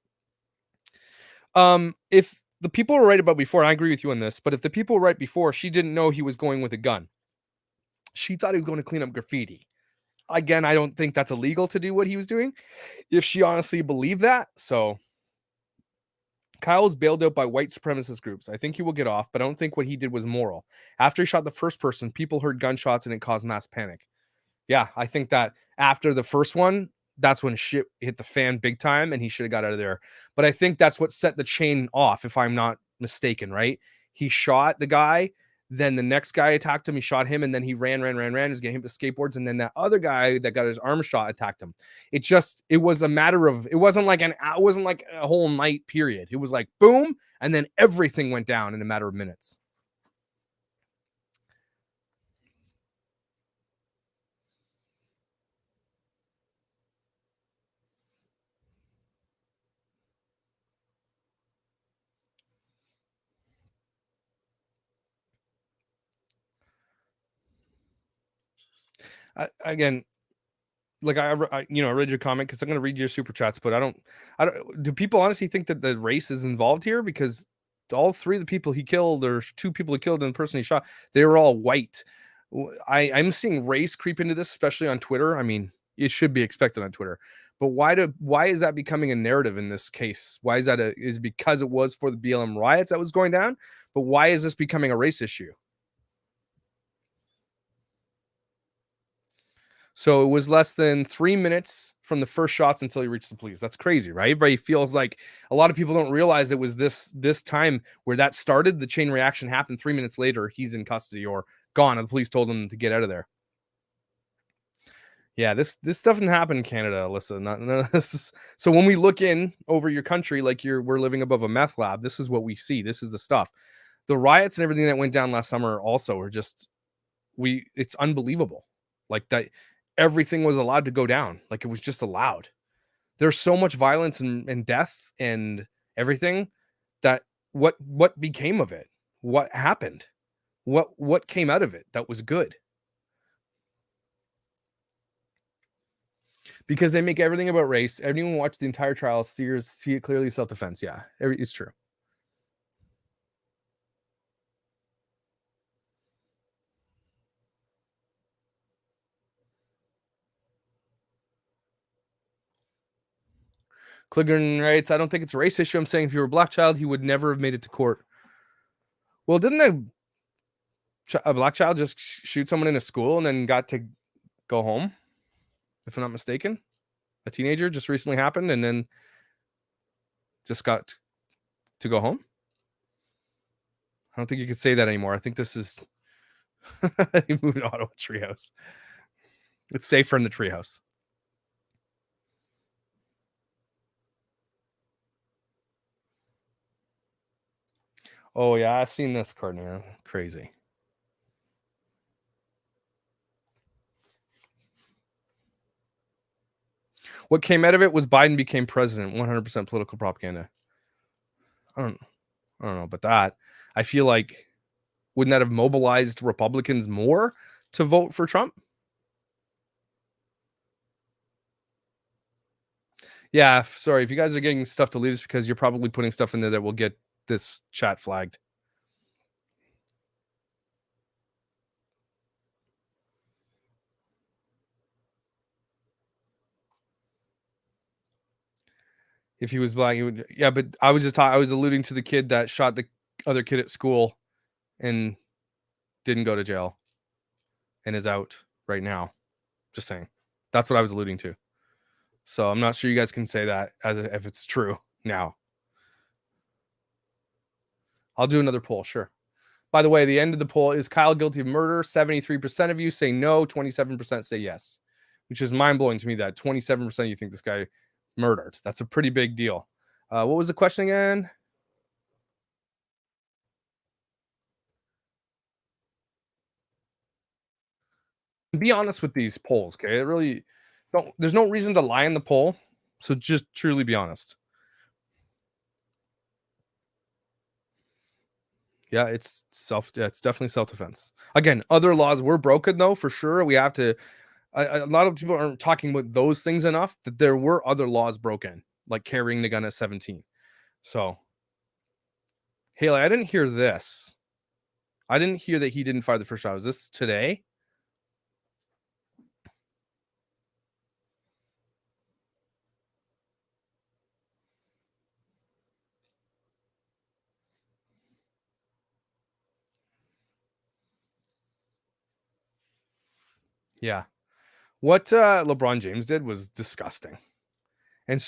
If the people were right about before, I agree with you on this, but if the people were right before, she didn't know he was going with a gun. She thought he was going to clean up graffiti. Again, I don't think that's illegal to do what he was doing, if she honestly believed that. So Kyle was bailed out by white supremacist groups. I think he will get off, but I don't think what he did was moral. After he shot the first person, people heard gunshots and it caused mass panic. Yeah, I think that after the first one, that's when shit hit the fan big time and he should have got out of there. But I think that's what set the chain off, if I'm not mistaken, right? He shot the guy, then the next guy attacked him, he shot him, and then he ran, he was getting hit with skateboards, and then that other guy that got his arm shot attacked him. It was a matter of, it wasn't like a whole night period. It was like boom, and then everything went down in a matter of minutes. Again, like I read your comment because I'm going to read your super chats, but I don't. Do people honestly think that the race is involved here? Because all three of the people he killed, or two people he killed and the person he shot, they were all white. I'm seeing race creep into this, especially on Twitter. I mean, it should be expected on Twitter, but why is that becoming a narrative in this case? Why is that is because it was for the BLM riots that was going down, but why is this becoming a race issue? So it was less than 3 minutes from the first shots until he reached the police. That's crazy, right? Everybody feels like a lot of people don't realize it was this time where that started. The chain reaction happened 3 minutes later. He's in custody or gone, and the police told him to get out of there. Yeah, this stuff doesn't happen in Canada, Alyssa. None of this so when we look in over your country like we're living above a meth lab, this is what we see. This is the stuff. The riots and everything that went down last summer also were just it's unbelievable. Like that everything was allowed to go down. Like it was just allowed. There's so much violence and death and everything that what became of it? What happened? What came out of it that was good? Because they make everything about race. Anyone watch the entire trial see it clearly self-defense. Yeah, it's true. Cliggan writes, I don't think it's a race issue. I'm saying if you were a black child, he would never have made it to court. Well, didn't a black child just shoot someone in a school and then got to go home? If I'm not mistaken, a teenager just recently happened and then just got to go home. I don't think you could say that anymore. I think this is you moved to Ottawa treehouse. It's safer in the treehouse. Oh yeah, I've seen this card now. Crazy. What came out of it was Biden became president. 100% political propaganda. I don't, I don't know about that. I feel like wouldn't that have mobilized Republicans more to vote for Trump? Yeah, sorry if you guys are getting stuff to leave, it's because you're probably putting stuff in there that will get this chat flagged. If he was black, he would. Yeah, but I was alluding to the kid that shot the other kid at school and didn't go to jail and is out right now. Just saying. That's what I was alluding to. So I'm not sure you guys can say that if it's true now. I'll do another poll, sure. By the way, the end of the poll is Kyle guilty of murder. 73% of you say no, 27% say yes, which is mind blowing to me that 27% of you think this guy murdered. That's a pretty big deal. What was the question again? Be honest with these polls, okay? It really don't. There's no reason to lie in the poll, so just truly be honest. Yeah, it's definitely self defense. Again, other laws were broken though, for sure. We have to. A lot of people aren't talking about those things enough. That there were other laws broken, like carrying the gun at 17. So, Haley, I didn't hear this. I didn't hear that he didn't fire the first shot. Was this today? Yeah. What LeBron James did was disgusting. And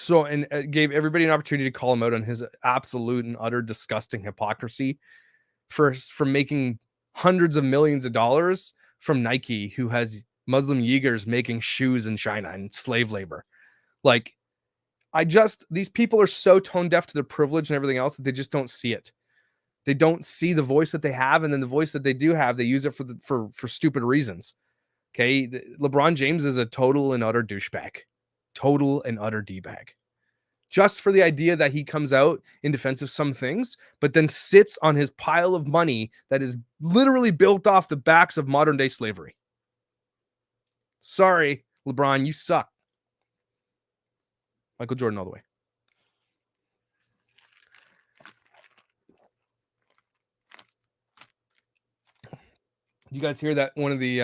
gave everybody an opportunity to call him out on his absolute and utter disgusting hypocrisy for making hundreds of millions of dollars from Nike, who has Muslim Uyghurs making shoes in China and slave labor. Like, these people are so tone deaf to their privilege and everything else that they just don't see it. They don't see the voice that they have, and then the voice that they do have, they use it for stupid reasons. Okay, LeBron James is a total and utter douchebag, total and utter d-bag. Just for the idea that he comes out in defense of some things, but then sits on his pile of money that is literally built off the backs of modern day slavery. Sorry, LeBron, you suck. Michael Jordan all the way. You guys hear that one of the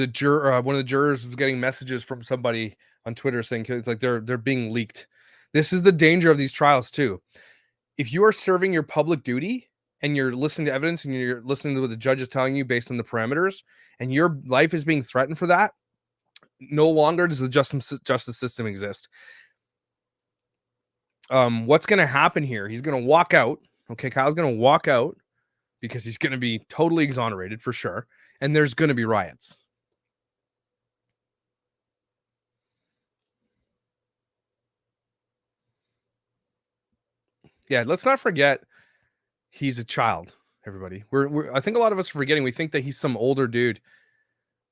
jurors was getting messages from somebody on Twitter saying it's like they're being leaked. This is the danger of these trials too. If you are serving your public duty and you're listening to evidence and you're listening to what the judge is telling you based on the parameters, and your life is being threatened for that, no longer does the justice system exist. What's going to happen here? He's going to walk out. Okay, Kyle's going to walk out because he's going to be totally exonerated for sure, and there's going to be riots. Yeah, let's not forget he's a child, everybody. I think a lot of us are forgetting. We think that he's some older dude.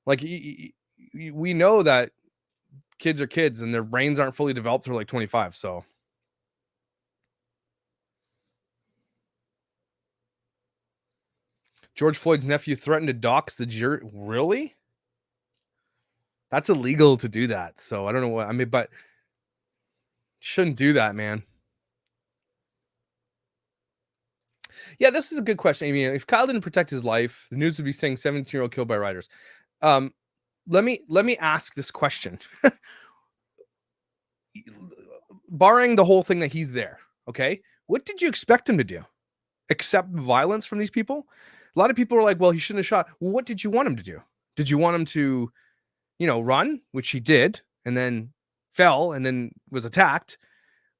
Like we know that kids are kids and their brains aren't fully developed through like 25. So George Floyd's nephew threatened to dox the jury. Really? That's illegal to do that. So I don't know what I mean, but shouldn't do that, man. Yeah, this is a good question. I mean, if Kyle didn't protect his life, the news would be saying 17-year-old killed by riders. Um, let me ask this question. Barring the whole thing that he's there, okay, what did you expect him to do? Accept violence from these people? A lot of people are like, well, he shouldn't have shot. Well, what did you want him to do? Did you want him to, run, which he did, and then fell and then was attacked?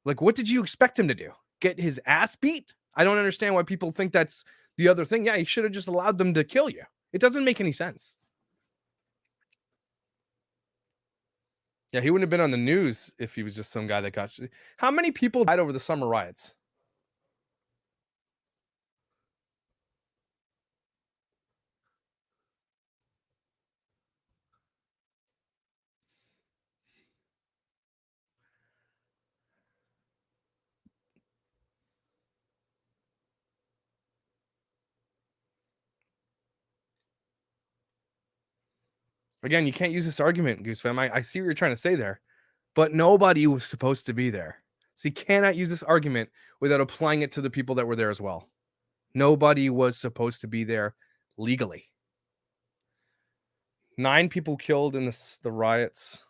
Like, what did you expect him to do? Get his ass beat? I don't understand why people think that's the other thing. Yeah, he should have just allowed them to kill you. It doesn't make any sense. Yeah, he wouldn't have been on the news if he was just some guy that got. How many people died over the summer riots? Again, you can't use this argument, Goose Fam. I see what you're trying to say there, but nobody was supposed to be there. So you cannot use this argument without applying it to the people that were there as well. Nobody was supposed to be there legally. 9 people killed in the riots.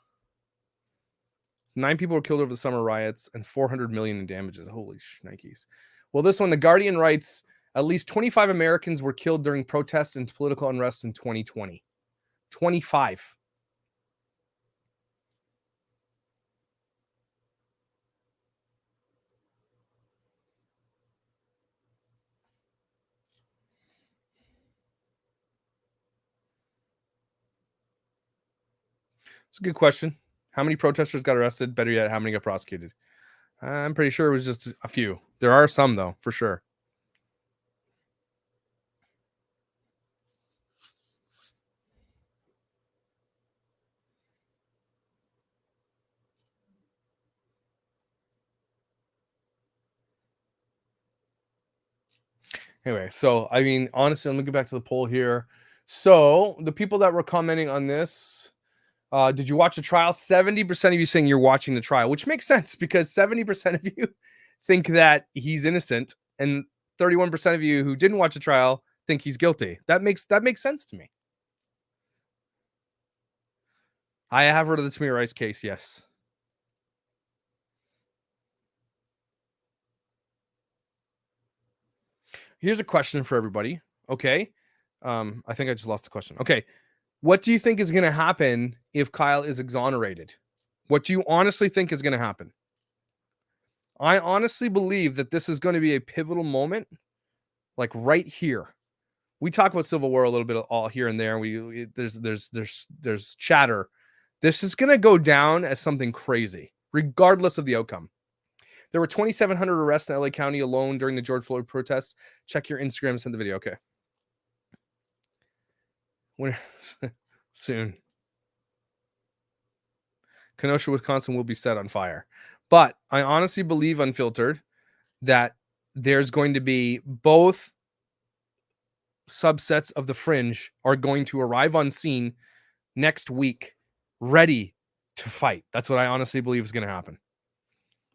9 people were killed over the summer riots and 400 million in damages. Holy shnikes. Well, this one, The Guardian writes, at least 25 Americans were killed during protests and political unrest in 2020. 25. It's a good question. How many protesters got arrested? Better yet, how many got prosecuted? I'm pretty sure it was just a few. There are some, though, for sure. Anyway, so I mean, honestly, let me get back to the poll here. So the people that were commenting on this, did you watch the trial? 70% of you saying you're watching the trial, which makes sense because 70% of you think that he's innocent, and 31% of you who didn't watch the trial think he's guilty. That makes sense to me. I have heard of the Tamir Rice case, yes. Here's a question for everybody. Okay. I think I just lost the question. Okay. What do you think is going to happen if Kyle is exonerated? What do you honestly think is going to happen? I honestly believe that this is going to be a pivotal moment, like right here. We talk about Civil War a little bit all here and there. There's chatter. This is going to go down as something crazy, regardless of the outcome. There were 2,700 arrests in LA County alone during the George Floyd protests. Check your Instagram and send the video. Okay. When soon. Kenosha, Wisconsin will be set on fire. But I honestly believe, unfiltered, that there's going to be both subsets of the fringe are going to arrive on scene next week, ready to fight. That's what I honestly believe is going to happen.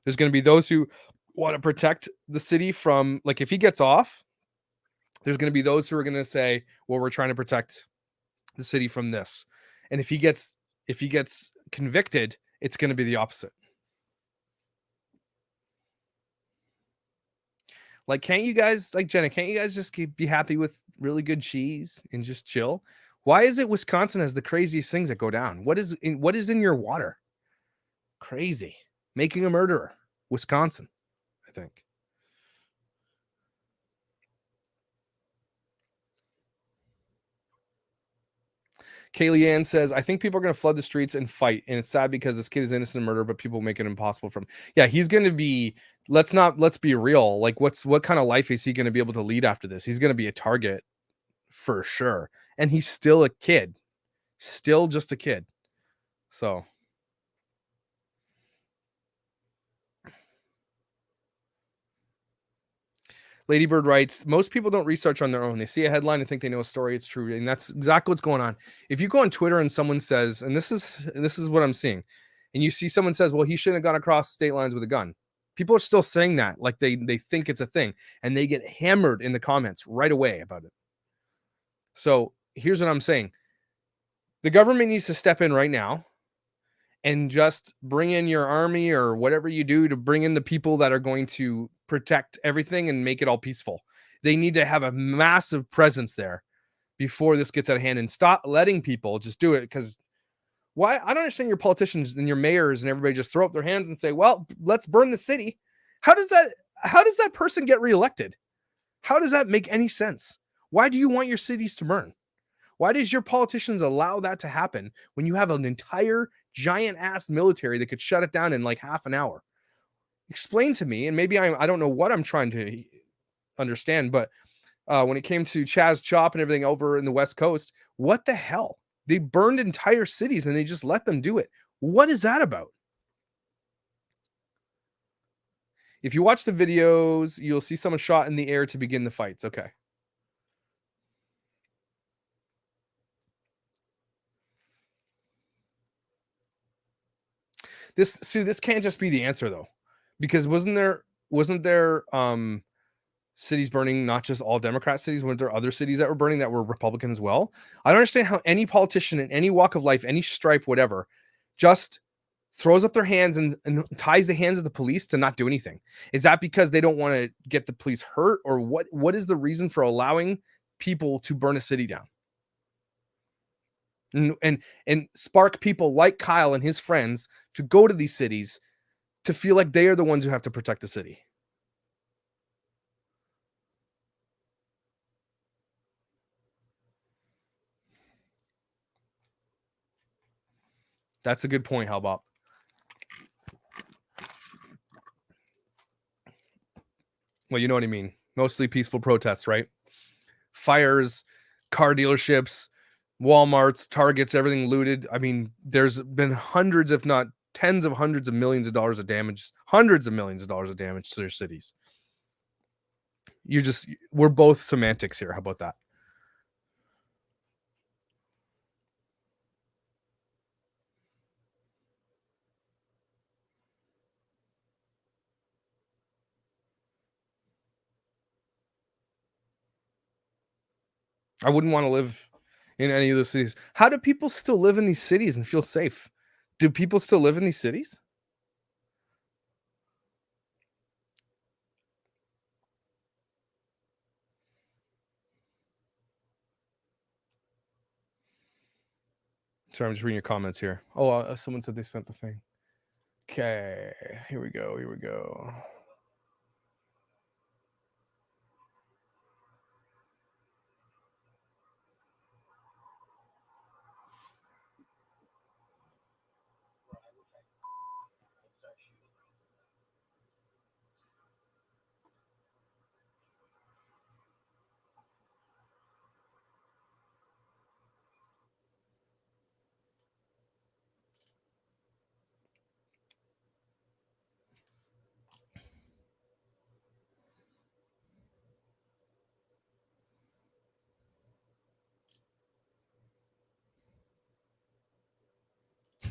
There's going to be those who want to protect the city from, like, if he gets off, there's going to be those who are going to say, well, we're trying to protect the city from this. And if he gets convicted, it's going to be the opposite. Like, can't you guys, like Jenna, can't you guys just be happy with really good cheese and just chill? Why is it Wisconsin has the craziest things that go down? What is in your water? Crazy. Making a murderer. Wisconsin, I think. Kaylee Ann says, I think people are going to flood the streets and fight. And it's sad because this kid is innocent of murder, but people make it impossible for him. Yeah, he's going to be let's be real. Like, what kind of life is he going to be able to lead after this? He's going to be a target for sure. And he's still a kid, still just a kid. So, Ladybird writes, most people don't research on their own. They see a headline and think they know a story. It's true. And that's exactly what's going on. If you go on Twitter and someone says, and this is what I'm seeing, and you see someone says, well, he shouldn't have gone across state lines with a gun. People are still saying that, like they think it's a thing, and they get hammered in the comments right away about it. So here's what I'm saying. The government needs to step in right now and just bring in your army or whatever you do to bring in the people that are going to protect everything and make it all peaceful. They need to have a massive presence there before this gets out of hand, and stop letting people just do it. Because why? I don't understand your politicians and your mayors and everybody just throw up their hands and say, well, let's burn the city. How does that person get reelected? How does that make any sense? Why do you want your cities to burn? Why does your politicians allow that to happen when you have an entire giant ass military that could shut it down in like half an hour? Explain to me, and maybe I don't know what I'm trying to understand, but when it came to Chaz Chop and everything over in the West Coast, what the hell? They burned entire cities and they just let them do it. What is that about? If you watch the videos, you'll see someone shot in the air to begin the fights. Okay. This can't just be the answer though, because wasn't there cities burning, not just all Democrat cities? Weren't there other cities that were burning that were Republican as well? I don't understand how any politician in any walk of life, any stripe, whatever, just throws up their hands and ties the hands of the police to not do anything. Is that because they don't want to get the police hurt, or what is the reason for allowing people to burn a city down? And spark people like Kyle and his friends to go to these cities to feel like they are the ones who have to protect the city. That's a good point, how about? Well, you know what I mean. Mostly peaceful protests, right? Fires, car dealerships, Walmarts, Targets, everything looted. I mean, there's been hundreds, if not tens of hundreds of millions of dollars of damage, hundreds of millions of dollars of damage to their cities. We're both semantics here. How about that? I wouldn't want to live in any of those cities. How do people still live in these cities and feel safe? Do people still live in these cities? Sorry, I'm just reading your comments here. Oh, someone said they sent the thing. Okay, here we go. Here we go.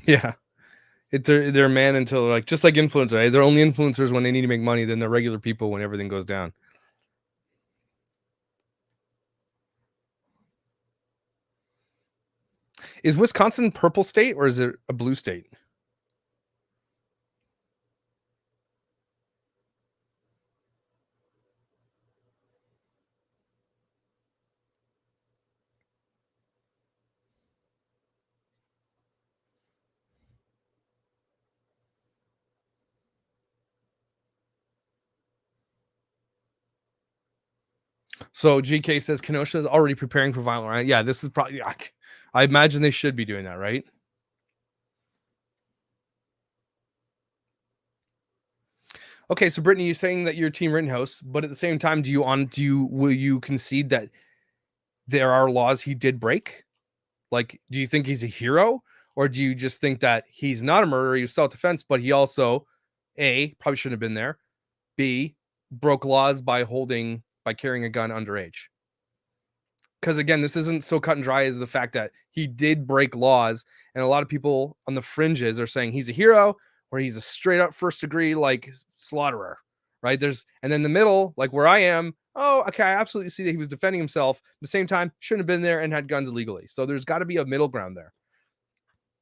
Yeah. They're a man until, like, just like influencers, right? They're only influencers when they need to make money. Then they're regular people when everything goes down. Is Wisconsin purple state or is it a blue state? So GK says Kenosha is already preparing for violent riot. Yeah, this is probably. I imagine they should be doing that, right? Okay, so Brittany, you're saying that you're team Rittenhouse, but at the same time, will you concede that there are laws he did break? Like, do you think he's a hero, or do you just think that he's not a murderer, he was self-defense, but he also, A, probably shouldn't have been there, B, broke laws by carrying a gun underage? Because again, this isn't so cut and dry as the fact that he did break laws, and a lot of people on the fringes are saying he's a hero or he's a straight up first degree like slaughterer, right? And then the middle, like where I am, oh, okay, I absolutely see that he was defending himself. At the same time, shouldn't have been there and had guns illegally. So there's got to be a middle ground there.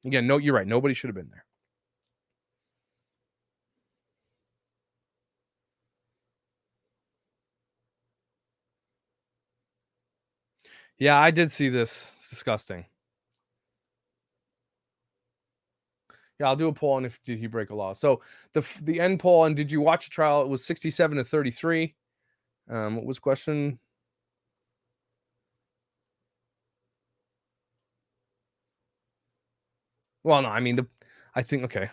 Again, no, you're right. Nobody should have been there. Yeah, I did see this. It's disgusting. Yeah, I'll do a poll on if did he break a law. So the end poll on did you watch a trial? It was 67 to 33. What was question? Well, no, I mean I think okay.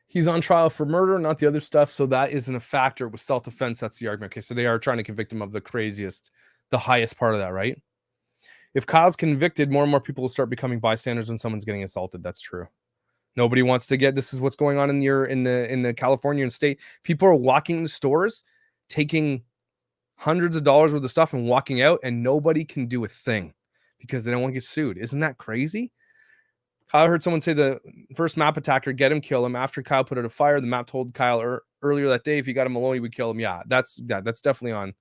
He's on trial for murder, not the other stuff. So that isn't a factor with self defense. That's the argument. Okay, so they are trying to convict him of the craziest, the highest part of that, right? If Kyle's convicted, more and more people will start becoming bystanders when someone's getting assaulted. That's true. Nobody wants to get. This is what's going on in the California state. People are walking in stores, taking hundreds of dollars worth of stuff and walking out, and nobody can do a thing because they don't want to get sued. Isn't that crazy? I heard someone say the first map attacker, get him, kill him. After Kyle put out a fire, the map told Kyle earlier that day if he got him alone, he would kill him. Yeah, that's definitely on.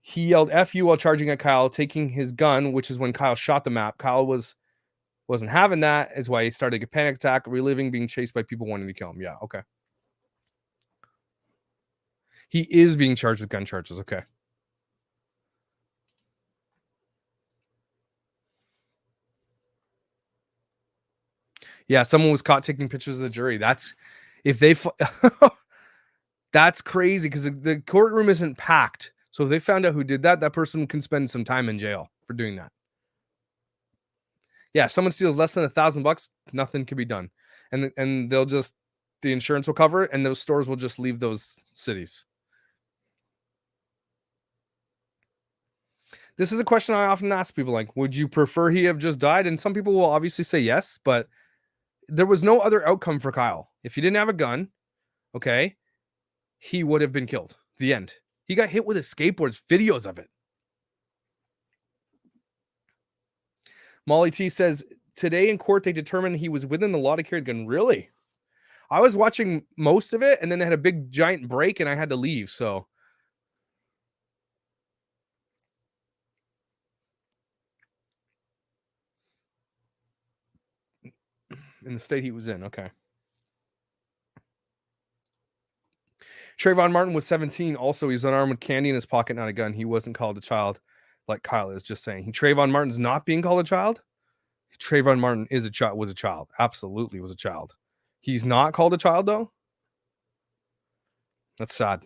He yelled "F you" while charging at Kyle, taking his gun, which is when Kyle shot the map. Kyle wasn't having that, is why he started a panic attack, reliving being chased by people wanting to kill him. Yeah, okay. He is being charged with gun charges. Okay. Yeah, someone was caught taking pictures of the jury. That's if they that's crazy because the courtroom isn't packed. So if they found out who did that, that person can spend some time in jail for doing that. Yeah, if someone steals less than $1,000, nothing can be done, and they'll just the insurance will cover it, and those stores will just leave those cities. This is a question I often ask people: like, would you prefer he have just died? And some people will obviously say yes, but there was no other outcome for Kyle. If he didn't have a gun, okay, he would have been killed. The end. He got hit with a skateboard. Videos of it. Molly T says today in court they determined he was within the law to carry a gun. Really? I was watching most of it, and then they had a big giant break, and I had to leave. So in the state he was in, okay. Trayvon Martin was 17. Also, he was unarmed with candy in his pocket, not a gun. He wasn't called a child, like Kyle is just saying. Trayvon Martin's not being called a child. Trayvon Martin is a child. Was a child. Absolutely was a child. He's not called a child though. That's sad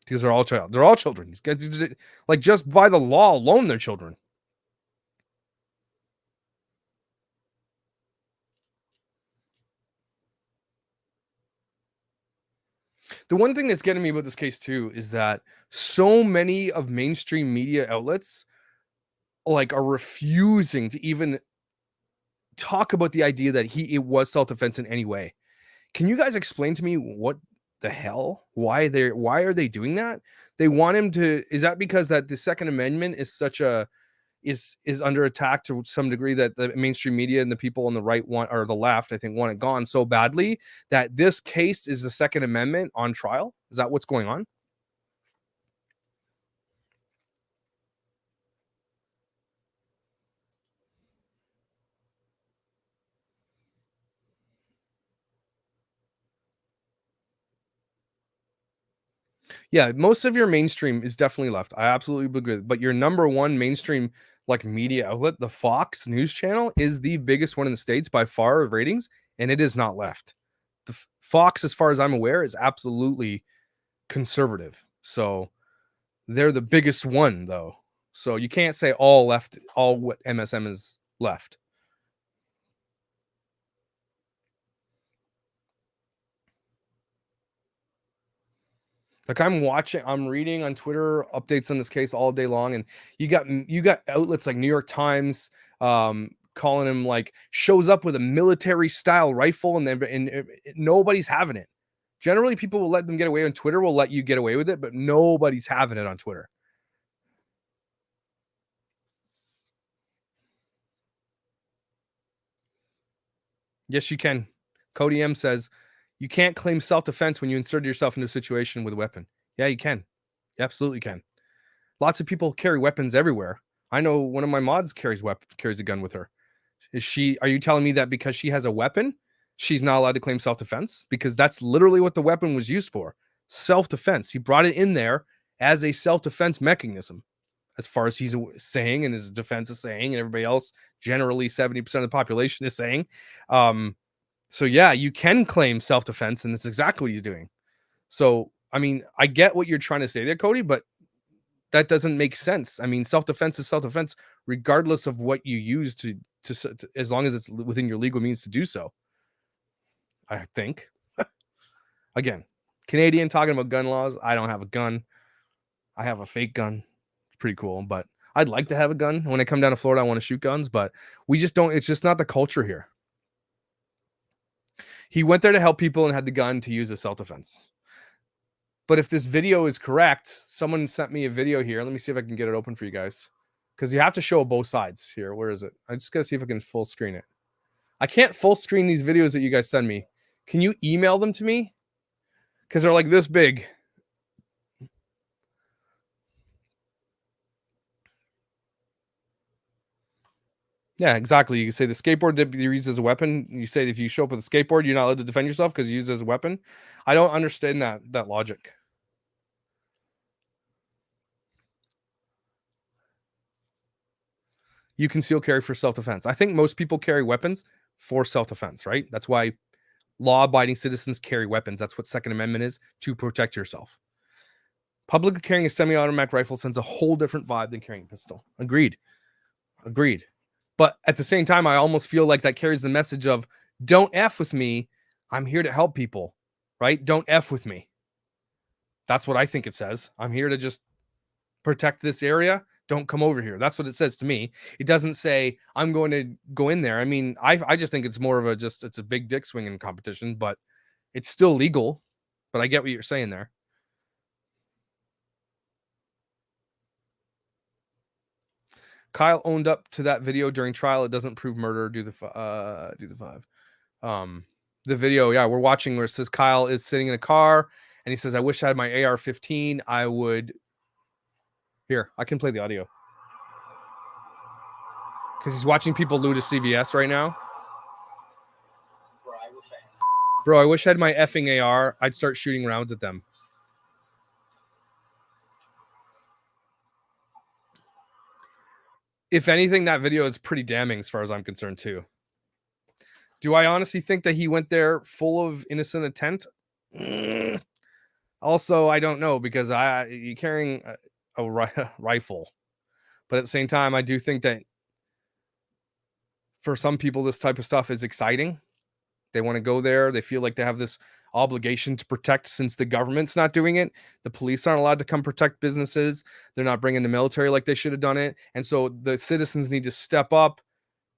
because they're all child. They're all children. These guys, like just by the law alone, they're children. The one thing that's getting me about this case too is that so many of mainstream media outlets like are refusing to even talk about the idea that it was self-defense in any way. Can you guys explain to me what the hell? Why are they doing that? They want him to is that because that the Second Amendment is such a is under attack to some degree that the mainstream media and the people on the right want or the left, I think, want it gone so badly that this case is the Second Amendment on trial? Is that what's going on? Yeah, most of your mainstream is definitely left. I absolutely agree. But your number one mainstream like media outlet, the Fox News channel, is the biggest one in the States by far of ratings, and it is not left. The Fox, as far as I'm aware, is absolutely conservative. So they're the biggest one though. So you can't say all left, all what MSM is left. Like I'm reading on Twitter updates on this case all day long, and you got outlets like New York Times calling him like shows up with a military style rifle, and then nobody's having it. Generally, people will let them get away on Twitter. Will let you get away with it, but nobody's having it on Twitter. Yes, you can. Cody M says you can't claim self defense when you insert yourself into a situation with a weapon. Yeah, you can. You absolutely can. Lots of people carry weapons everywhere. I know one of my mods carries a gun with her. Are you telling me that because she has a weapon, she's not allowed to claim self-defense? Because that's literally what the weapon was used for. Self-defense. He brought it in there as a self-defense mechanism, as far as he's saying, and his defense is saying, and everybody else, generally 70% of the population is saying. So yeah, you can claim self-defense, and that's exactly what he's doing. So, I mean, I get what you're trying to say there, Cody, but that doesn't make sense. I mean, self-defense is self-defense, regardless of what you use to as long as it's within your legal means to do so. I think. Again, Canadian talking about gun laws. I don't have a gun. I have a fake gun. It's pretty cool, but I'd like to have a gun. When I come down to Florida, I want to shoot guns, but we just don't. It's just not the culture here. He went there to help people and had the gun to use as self-defense. But if this video is correct, someone sent me a video here. Let me see if I can get it open for you guys. Because you have to show both sides here. Where is it? I just gotta see if I can full screen it. I can't full screen these videos that you guys send me. Can you email them to me? Because they're like this big. Yeah, exactly. You can say the skateboard that you use as a weapon. You say if you show up with a skateboard, you're not allowed to defend yourself because you use it as a weapon. I don't understand that logic. You conceal carry for self-defense. I think most people carry weapons for self-defense, right? That's why law-abiding citizens carry weapons. That's what Second Amendment is, to protect yourself. Public carrying a semi-automatic rifle sends a whole different vibe than carrying a pistol. Agreed. But at the same time, I almost feel like that carries the message of don't F with me. I'm here to help people, right? Don't F with me. That's what I think it says. I'm here to just protect this area. Don't come over here. That's what it says to me. It doesn't say I'm going to go in there. I mean, I just think it's more of it's a big dick swinging competition, but it's still legal. But I get what you're saying there. Kyle owned up to that video during trial. It doesn't prove murder. Do the 5. The video, yeah, we're watching where it says Kyle is sitting in a car and he says, I wish I had my AR-15. I would. Here, I can play the audio. Because he's watching people loot a CVS right now. Bro, I wish I had my effing AR. I'd start shooting rounds at them. If anything, that video is pretty damning as far as I'm concerned, too. Do I honestly think that he went there full of innocent intent? Also, I don't know because you're carrying a rifle. But at the same time, I do think that for some people, this type of stuff is exciting. They want to go there. They feel like they have this obligation to protect since the government's not doing it. The police aren't allowed to come protect businesses. They're not bringing the military like they should have done it. And so the citizens need to step up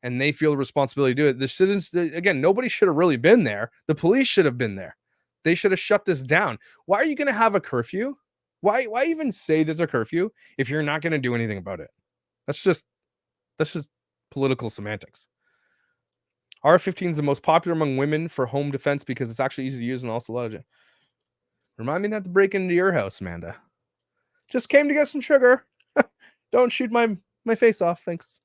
and they feel the responsibility to do it. The citizens, again, nobody should have really been there. The police should have been there. They should have shut this down. Why are you going to have a curfew? Why even say there's a curfew if you're not going to do anything about it? That's just political semantics. R15 is the most popular among women for home defense because it's actually easy to use and also a lot of. Remind me not to break into your house, Amanda. Just came to get some sugar. Don't shoot my face off, thanks.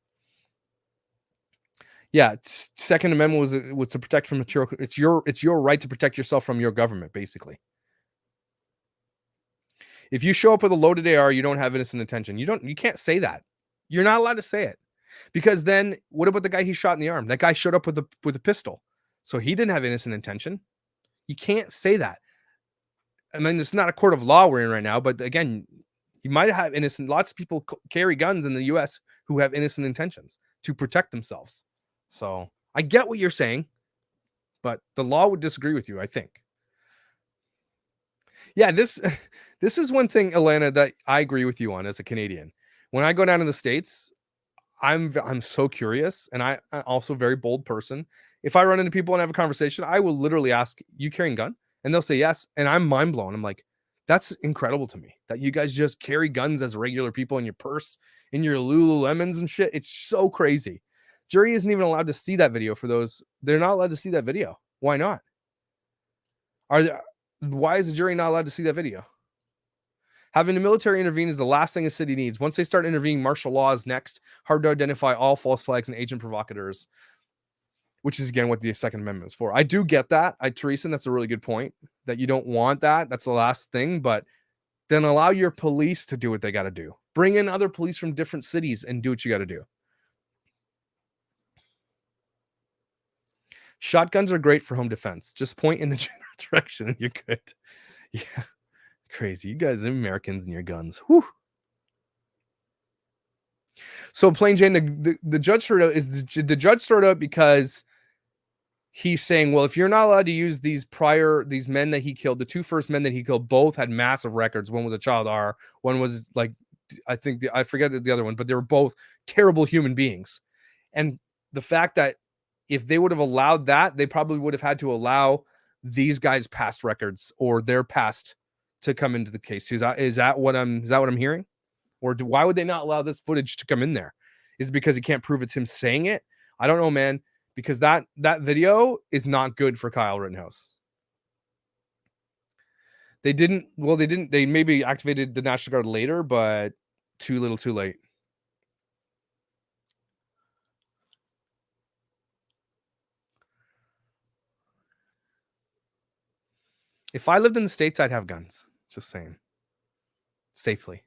Yeah, Second Amendment was to protect from material. It's your right to protect yourself from your government, basically. If you show up with a loaded AR, you don't have innocent intention. You can't say that. You're not allowed to say it. Because then what about the guy he shot in the arm? That guy showed up with a pistol. So he didn't have innocent intention. You can't say that. I mean, it's not a court of law we're in right now, but again, you might have innocent. Lots of people carry guns in the US who have innocent intentions to protect themselves. So I get what you're saying, but the law would disagree with you, I think. Yeah, this is one thing, Alana, that I agree with you on as a Canadian. When I go down to the States, I'm so curious, and I'm also a very bold person. If I run into people and have a conversation, I will literally ask, "You carrying a gun?" And they'll say yes, and I'm mind blown. I'm like, "That's incredible to me that you guys just carry guns as regular people in your purse, in your Lululemons and shit." It's so crazy. Jury isn't even allowed to see that video for those. They're not allowed to see that video. Why not? Are there, why is the jury not allowed to see that video? Having the military intervene is the last thing a city needs. Once they start intervening, martial law is next. Hard to identify all false flags and agent provocateurs, which is again what the Second Amendment is for. I do get that, Teresa, and that's a really good point. That you don't want that. That's the last thing, but then allow your police to do what they got to do. Bring in other police from different cities and do what you got to do. Shotguns are great for home defense. Just point in the general direction and you're good. Yeah. Crazy. You guys, Americans and your guns. Whew. So Plain Jane, the judge started out the judge started out because he's saying, well, if you're not allowed to use these men that he killed, the two first men that he killed, both had massive records. One was a child R, one was like, I forget the other one, but they were both terrible human beings. And the fact that if they would have allowed that, they probably would have had to allow these guys' past records or their past to come into the case. Is that what I'm hearing? Or why would they not allow this footage to come in there? Is it because he can't prove it's him saying it? I don't know, man, because that video is not good for Kyle Rittenhouse. They maybe activated the National Guard later, but too little too late. If I lived in the States, I'd have guns. Just saying. Safely.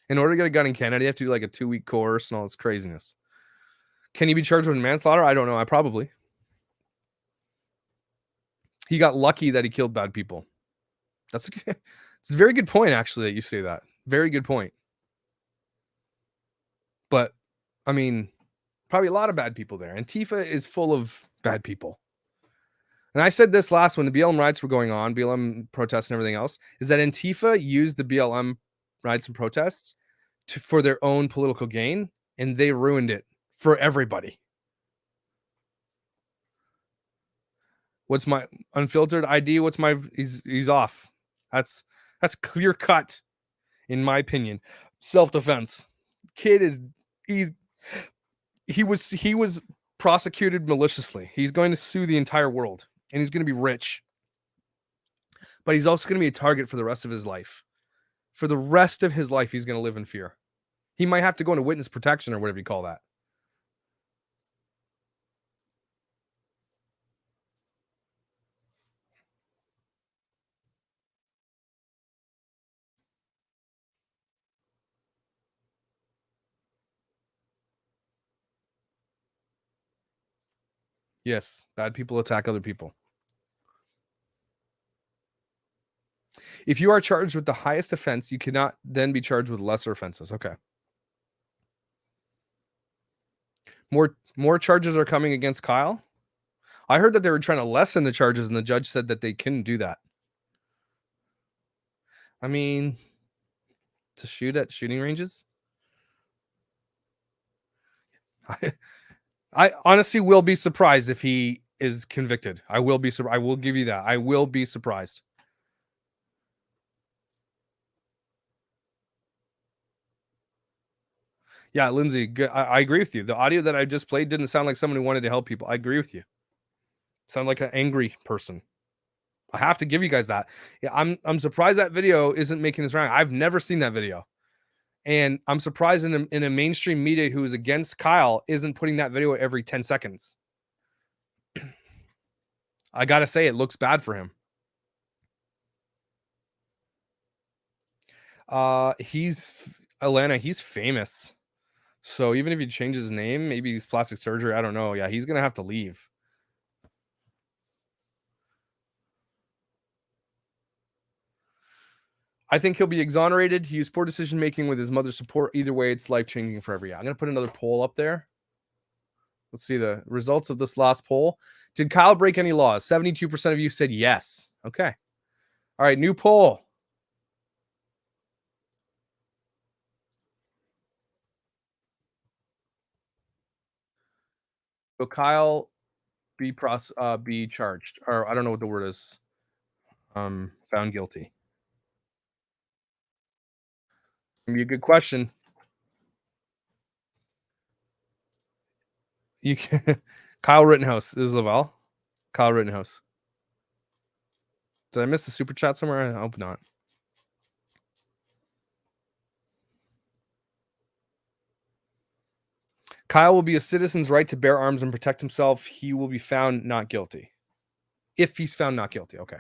In order to get a gun in Canada, you have to do like a 2-week course and all this craziness. Can you be charged with manslaughter? I don't know. I probably. He got lucky that he killed bad people. It's a very good point, actually, that you say that. Very good point. But, I mean, probably a lot of bad people there. Antifa is full of bad people. And I said this last when the BLM riots were going on, BLM protests and everything else, is that Antifa used the BLM riots and protests for their own political gain, and they ruined it for everybody. What's my unfiltered ID? He's off. That's clear cut, in my opinion. Self-defense. Kid he was prosecuted maliciously. He's going to sue the entire world, and he's going to be rich. But he's also going to be a target for the rest of his life. For the rest of his life, he's going to live in fear. He might have to go into witness protection or whatever you call that. Yes, bad people attack other people. If you are charged with the highest offense, you cannot then be charged with lesser offenses. Okay. More charges are coming against Kyle. I heard that they were trying to lessen the charges, and the judge said that they couldn't do that. I mean, to shoot at shooting ranges? I honestly will be surprised if he is convicted. I will give you that. I will be surprised. Yeah, Lindsay, I agree with you. The audio that I just played didn't sound like someone who wanted to help people. I agree with you. Sound like an angry person. I have to give you guys that. Yeah, I'm surprised that video isn't making this round. I've never seen that video. And I'm surprised in a mainstream media who is against Kyle isn't putting that video every 10 seconds. I got to say, it looks bad for him. He's Atlanta, he's famous. So even if he changes his name, maybe he's plastic surgery, I don't know. Yeah, he's gonna have to leave. I think he'll be exonerated. He used poor decision making with his mother's support. Either way, it's life changing forever. Yeah, I'm gonna put another poll up there. Let's see the results of this last poll. Did Kyle break any laws? 72% of you said yes. Okay. All right, new poll. Will Kyle be charged? Or I don't know what the word is. Found guilty. Gonna be a good question. You can Kyle Rittenhouse. This is Lavelle. Kyle Rittenhouse. Did I miss the super chat somewhere? I hope not. Kyle will be a citizen's right to bear arms and protect himself. He will be found not guilty. If he's found not guilty. Okay.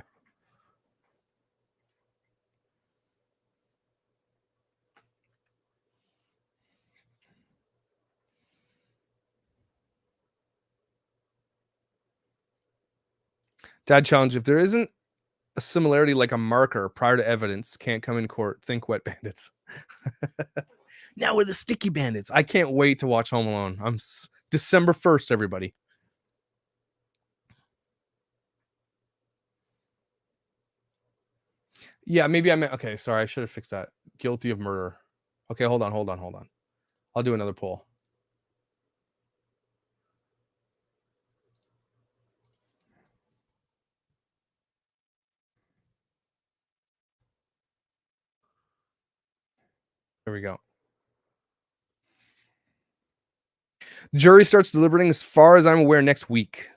Dad challenge. If there isn't a similarity like a marker prior to evidence, can't come in court. Think wet bandits. Now we're the sticky bandits. I can't wait to watch Home Alone. December 1st, everybody. Yeah, maybe I meant okay. Sorry, I should have fixed that. Guilty of murder. Okay, hold on. I'll do another poll. There we go. The jury starts deliberating, as far as I'm aware, next week.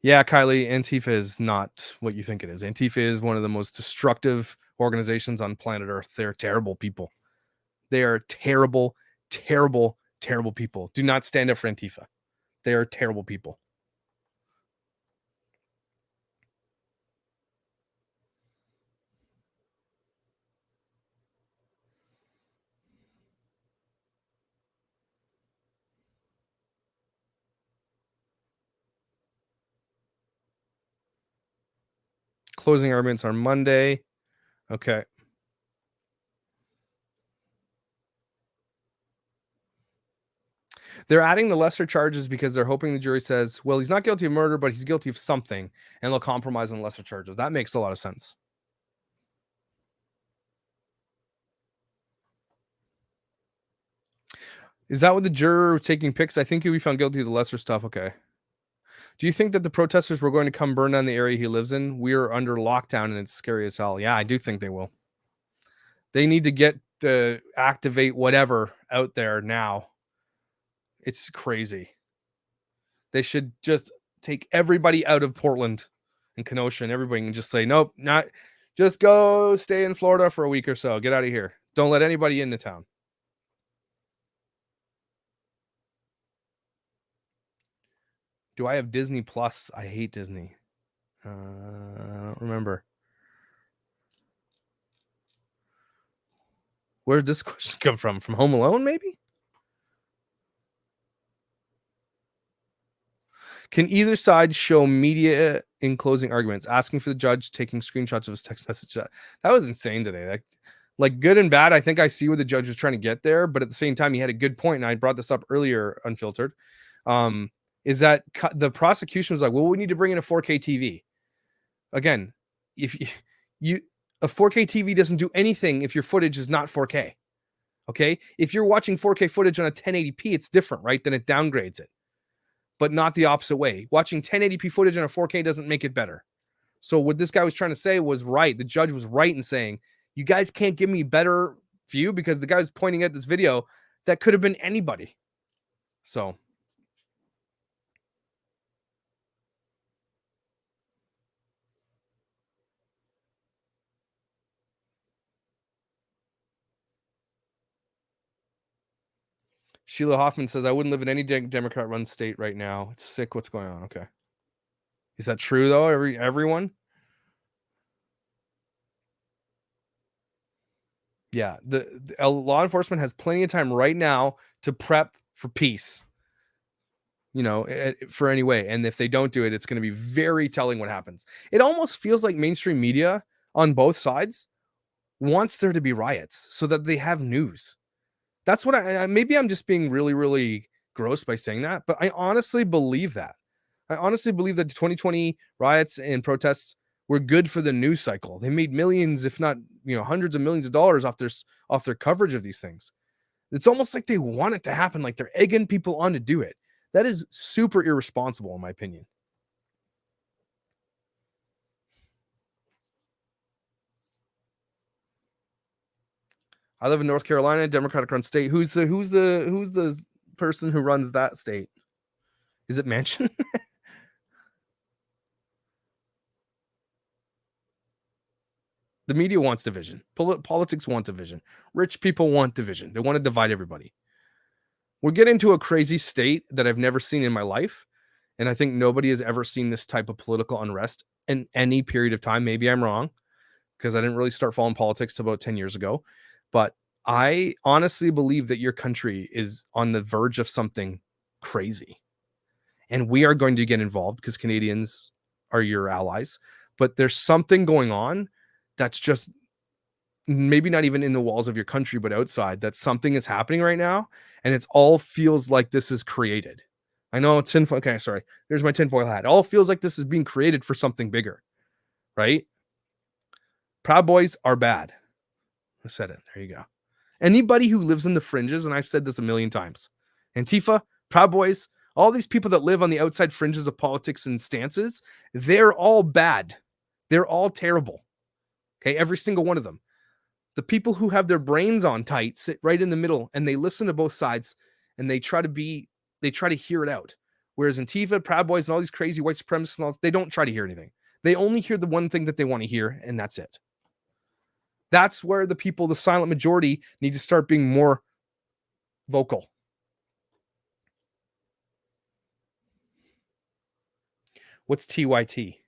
Yeah, Kylie, Antifa is not what you think it is. Antifa is one of the most destructive organizations on planet Earth. They're terrible people. They are terrible, terrible, terrible people. Do not stand up for Antifa. They are terrible people. Closing arguments on Monday. Okay. They're adding the lesser charges because they're hoping the jury says, well, he's not guilty of murder, but he's guilty of something, and they'll compromise on lesser charges. That makes a lot of sense. Is that what the juror was taking pics? I think he'll be found guilty of the lesser stuff. Okay. Do you think that the protesters were going to come burn down the area he lives in? We are under lockdown and it's scary as hell. Yeah, I do think they will. They need to get the activate whatever out there now. It's crazy. They should just take everybody out of Portland and Kenosha and everybody and just say, nope, not just go stay in Florida for a week or so. Get out of here. Don't let anybody into town. Do I have Disney Plus? I hate Disney. I don't remember. Where did this question come from? From Home Alone, maybe? Can either side show media in closing arguments? Asking for the judge, taking screenshots of his text message. That was insane today. Like good and bad. I think I see what the judge was trying to get there, but at the same time, he had a good point, and I brought this up earlier, unfiltered. Is that the prosecution was like, well, we need to bring in a 4K TV. Again, if you a 4K TV doesn't do anything if your footage is not 4K. Okay, if you're watching 4K footage on a 1080p, it's different, right? Then it downgrades it, but not the opposite way. Watching 1080p footage on a 4K doesn't make it better. So what this guy was trying to say was right. The judge was right in saying, you guys can't give me better view because the guy's pointing at this video that could have been anybody. So Sheila Hoffman says, I wouldn't live in any Democrat-run state right now. It's sick what's going on. Okay. Is that true, though, everyone? Yeah, the law enforcement has plenty of time right now to prep for peace, for any way. And if they don't do it, it's going to be very telling what happens. It almost feels like mainstream media on both sides wants there to be riots so that they have news. That's what maybe I'm just being really, really gross by saying that, but I honestly believe that. I honestly believe that the 2020 riots and protests were good for the news cycle. They made millions, if not, hundreds of millions of dollars off their coverage of these things. It's almost like they want it to happen, like they're egging people on to do it. That is super irresponsible, in my opinion. I live in North Carolina, Democratic run state. Who's the person who runs that state? Is it Manchin? The media wants division. Politics want division. Rich people want division. They want to divide everybody. We're getting to a crazy state that I've never seen in my life. And I think nobody has ever seen this type of political unrest in any period of time. Maybe I'm wrong because I didn't really start following politics till about 10 years ago. But I honestly believe that your country is on the verge of something crazy. And we are going to get involved because Canadians are your allies. But there's something going on that's just maybe not even in the walls of your country, but outside, that something is happening right now. And it's all feels like this is created. I know it's tinfoil. Okay, sorry. There's my tinfoil hat. It all feels like this is being created for something bigger, right? Proud Boys are bad. I said it. There you go. Anybody who lives in the fringes, and I've said this a million times, Antifa, Proud Boys, all these people that live on the outside fringes of politics and stances, they're all bad. They're all terrible. Okay, every single one of them. The people who have their brains on tight sit right in the middle and they listen to both sides and they try to hear it out. Whereas Antifa, Proud Boys, and all these crazy white supremacists, and all, they don't try to hear anything. They only hear the one thing that they want to hear, and that's it. That's where the people, the silent majority, need to start being more vocal. What's TYT?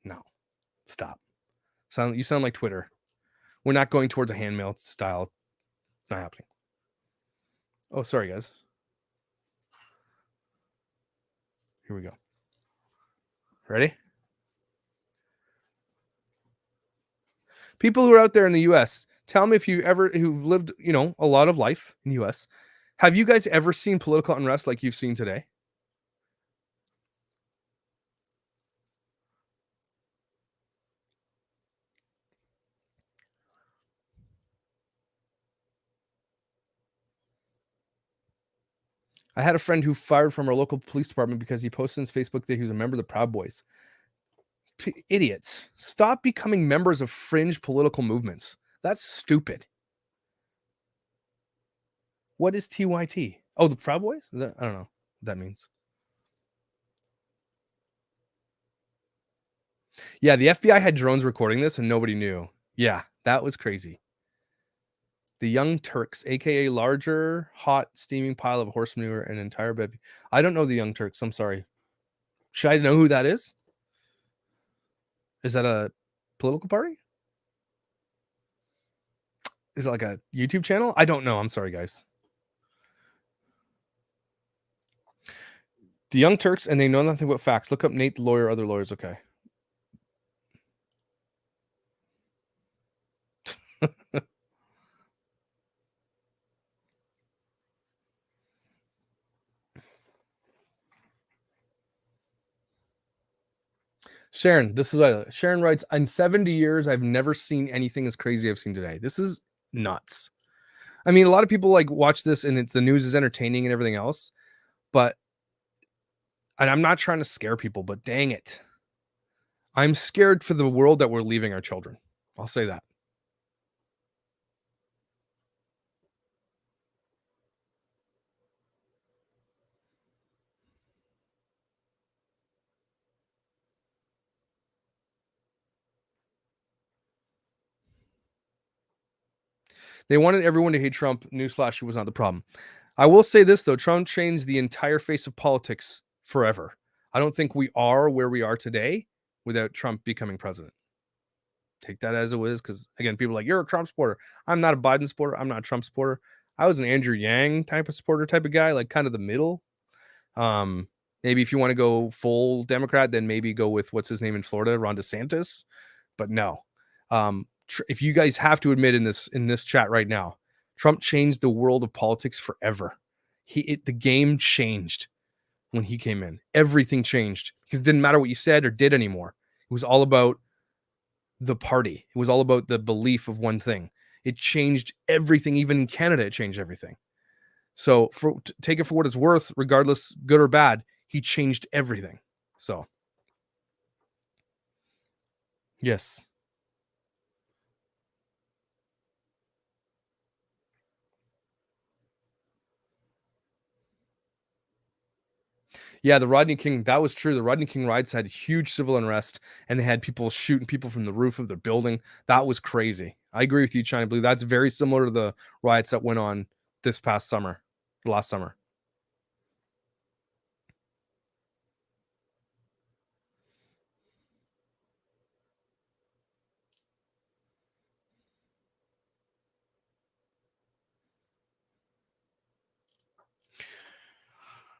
No, stop. You sound like Twitter. We're not going towards a handmail style. It's not happening. Oh, sorry, guys. Here we go. Ready? People who are out there in the US, tell me if who've lived, a lot of life in the US, have you guys ever seen political unrest like you've seen today? I had a friend who fired from our local police department because he posted on his Facebook that he was a member of the Proud Boys. Idiots. Stop becoming members of fringe political movements. That's stupid. What is TYT? Oh, the Proud Boys? Is that? I don't know what that means. Yeah, the FBI had drones recording this and nobody knew. Yeah, that was crazy. The Young Turks, aka larger, hot, steaming pile of horse manure and entire bevy. I don't know the Young Turks. I'm sorry. Should I know who that is? Is that a political party? Is it like a YouTube channel? I don't know. I'm sorry, guys. The Young Turks, and they know nothing but facts. Look up Nate the lawyer, other lawyers. Okay. Sharon, this is what Sharon writes. In 70 years, I've never seen anything as crazy I've seen today. This is nuts. I mean, a lot of people like watch this and the news is entertaining and everything else, but and I'm not trying to scare people, but dang it. I'm scared for the world that we're leaving our children. I'll say that. They wanted everyone to hate Trump. Newsflash, he was not the problem. I will say this though, Trump changed the entire face of politics forever. I don't think we are where we are today without Trump becoming president. Take that as it is, because again, people are like, you're a Trump supporter. I'm not a Biden supporter. I'm not a Trump supporter. I was an Andrew Yang type of supporter, type of guy, like kind of the middle. Um, Maybe if you want to go full Democrat, then maybe go with what's his name in Florida, Ron DeSantis. But no, if you guys have to admit in this chat right now, Trump changed the world of politics forever. The game changed when he came in. Everything changed because it didn't matter what you said or did anymore. It was all about the party. It was all about the belief of one thing. It changed everything. Even in Canada, it changed everything. So take it for what it's worth, regardless, good or bad, he changed everything. So, yes. Yeah, the Rodney King, that was true. The Rodney King riots had huge civil unrest and they had people shooting people from the roof of their building. That was crazy. I agree with you, China Blue. That's very similar to the riots that went on this past summer, last summer.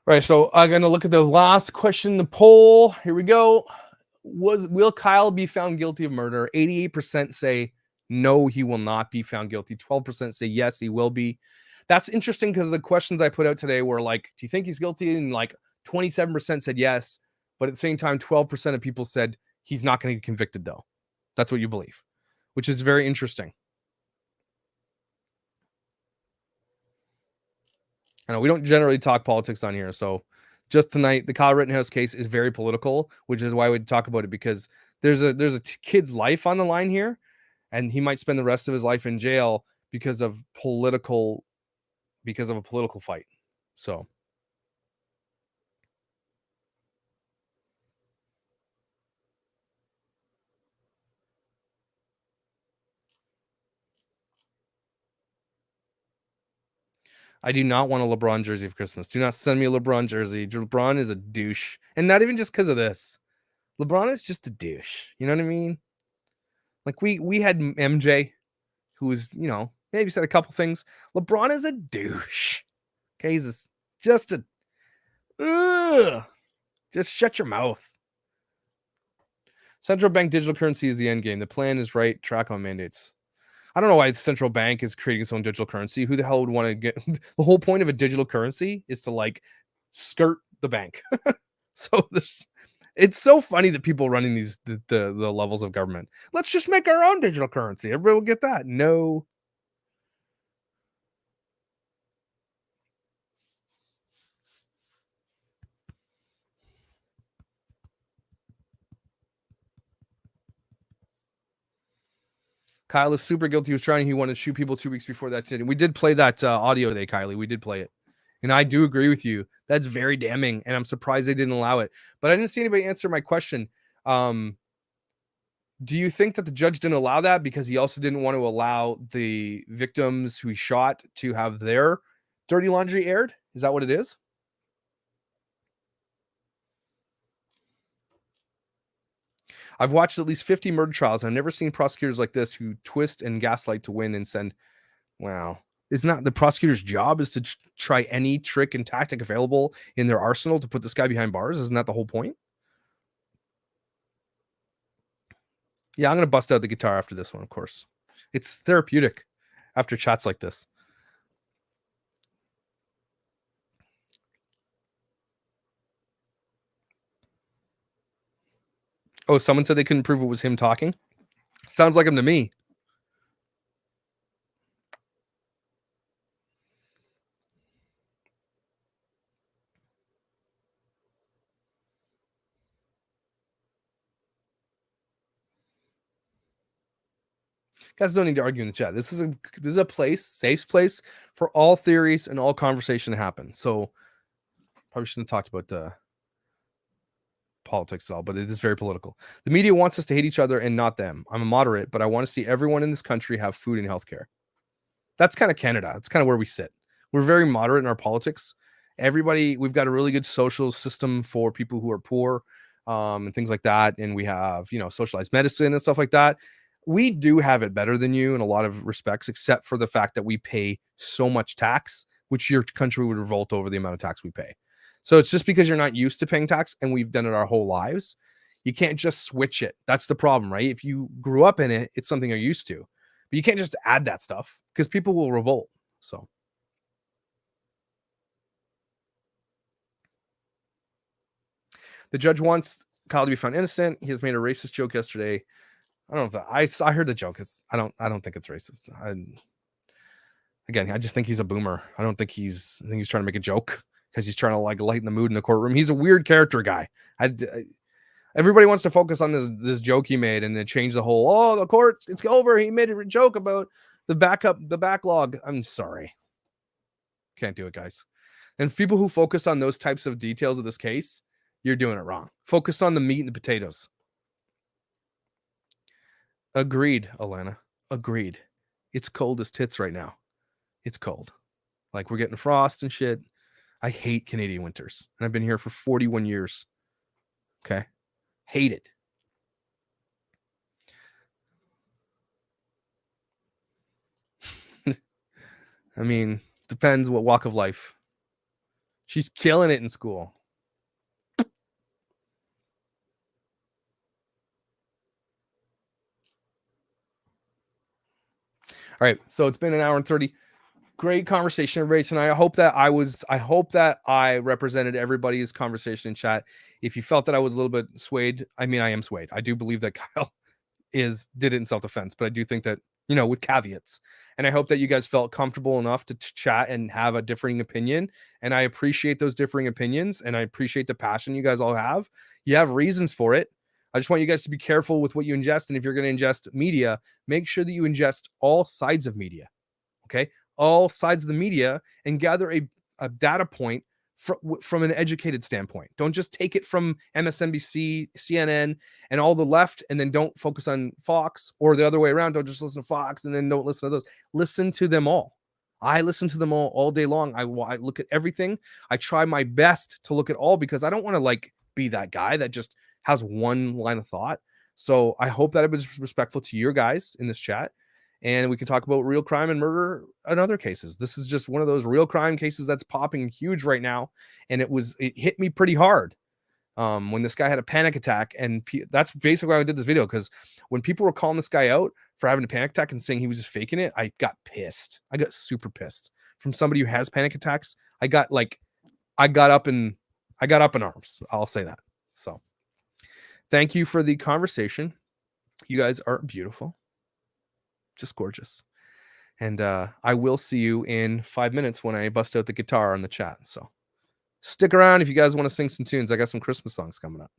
All right, so I'm going to look at the last question in the poll. Here we go. Will Kyle be found guilty of murder? 88% say no, he will not be found guilty. 12% say yes, he will be. That's interesting because the questions I put out today were like, do you think he's guilty? And like 27% said yes, but at the same time, 12% of people said he's not going to get convicted, though. That's what you believe, which is very interesting. I know we don't generally talk politics on here, so just tonight, the Kyle Rittenhouse case is very political, which is why we talk about it, because there's a kid's life on the line here, and he might spend the rest of his life in jail because of a political fight. So I do not want a LeBron jersey for Christmas. Do not send me a LeBron jersey. LeBron is a douche, and not even just because of this. LeBron is just a douche. You know what I mean? Like we had MJ, who was, maybe said a couple things. LeBron is a douche. Okay, he's just a ugh. Just shut your mouth. Central bank digital currency is the end game. The plan is right. Track on mandates. I don't know why the central bank is creating its own digital currency. Who the hell would want to get the whole point of a digital currency is to like skirt the bank. So it's so funny that people running the levels of government. Let's just make our own digital currency. Everybody will get that. No. Kyle is super guilty. He was trying. He wanted to shoot people 2 weeks before that. We did play that audio today, Kylie. We did play it. And I do agree with you. That's very damning. And I'm surprised they didn't allow it. But I didn't see anybody answer my question. Do you think that the judge didn't allow that because he also didn't want to allow the victims who he shot to have their dirty laundry aired? Is that what it is? I've watched at least 50 murder trials. And I've never seen prosecutors like this who twist and gaslight to win and send. Wow. It's not the prosecutor's job is to try any trick and tactic available in their arsenal to put this guy behind bars. Isn't that the whole point? Yeah, I'm going to bust out the guitar after this one, of course. It's therapeutic after chats like this. Oh, someone said they couldn't prove it was him talking. Sounds like him to me. Guys don't need to argue in the chat. This is a place, safe place for all theories and all conversation to happen. So probably shouldn't have talked about politics at all, but it is very political. The media wants us to hate each other and not them. I'm a moderate, but I want to see everyone in this country have food and healthcare. That's kind of Canada. That's kind of where we sit. We're very moderate in our politics. We've got a really good social system for people who are poor, and things like that. And we have, socialized medicine and stuff like that. We do have it better than you in a lot of respects, except for the fact that we pay so much tax, which your country would revolt over the amount of tax we pay. So it's just because you're not used to paying tax and we've done it our whole lives. You can't just switch it. That's the problem, right? If you grew up in it, it's something you're used to. But you can't just add that stuff because people will revolt. So the judge wants Kyle to be found innocent. He has made a racist joke yesterday. I don't know if I heard the joke. I don't think it's racist. Again, I just think he's a boomer. I think he's trying to make a joke because he's trying to like lighten the mood in the courtroom. He's a weird character guy. Everybody wants to focus on this joke he made and then change the whole, the court, it's over. He made a joke about the backlog. I'm sorry. Can't do it, guys. And people who focus on those types of details of this case, you're doing it wrong. Focus on the meat and the potatoes. Agreed, Alana. Agreed. It's cold as tits right now. It's cold. Like we're getting frost and shit. I hate Canadian winters. And I've been here for 41 years. Okay. Hate it. I mean, depends what walk of life. She's killing it in school. All right. So it's been an hour and 30. Great conversation, everybody, tonight. I hope that I represented everybody's conversation in chat. If you felt that I was a little bit swayed, I mean, I am swayed. I do believe that Kyle did it in self-defense, but I do think that, with caveats. And I hope that you guys felt comfortable enough to chat and have a differing opinion. And I appreciate those differing opinions, and I appreciate the passion you guys all have. You have reasons for it. I just want you guys to be careful with what you ingest. And if you're going to ingest media, make sure that you ingest all sides of media. Okay. All sides of the media, and gather a data point from an educated standpoint. Don't just take it from MSNBC, CNN, and all the left, and then don't focus on Fox, or the other way around. Don't just listen to Fox and then don't listen to those. Listen to them all. I listen to them all day long. I look at everything. I try my best to look at all, because I don't want to be that guy that just has one line of thought. So I hope that I was respectful to your guys in this chat. And we can talk about real crime and murder and other cases. This is just one of those real crime cases that's popping huge right now. And it hit me pretty hard when this guy had a panic attack. And that's basically why I did this video, because when people were calling this guy out for having a panic attack and saying he was just faking it, I got pissed. I got super pissed. From somebody who has panic attacks, I got up in arms. I'll say that. So thank you for the conversation. You guys are beautiful. Just gorgeous. And I will see you in 5 minutes when I bust out the guitar on the chat. So stick around if you guys want to sing some tunes. I got some Christmas songs coming up.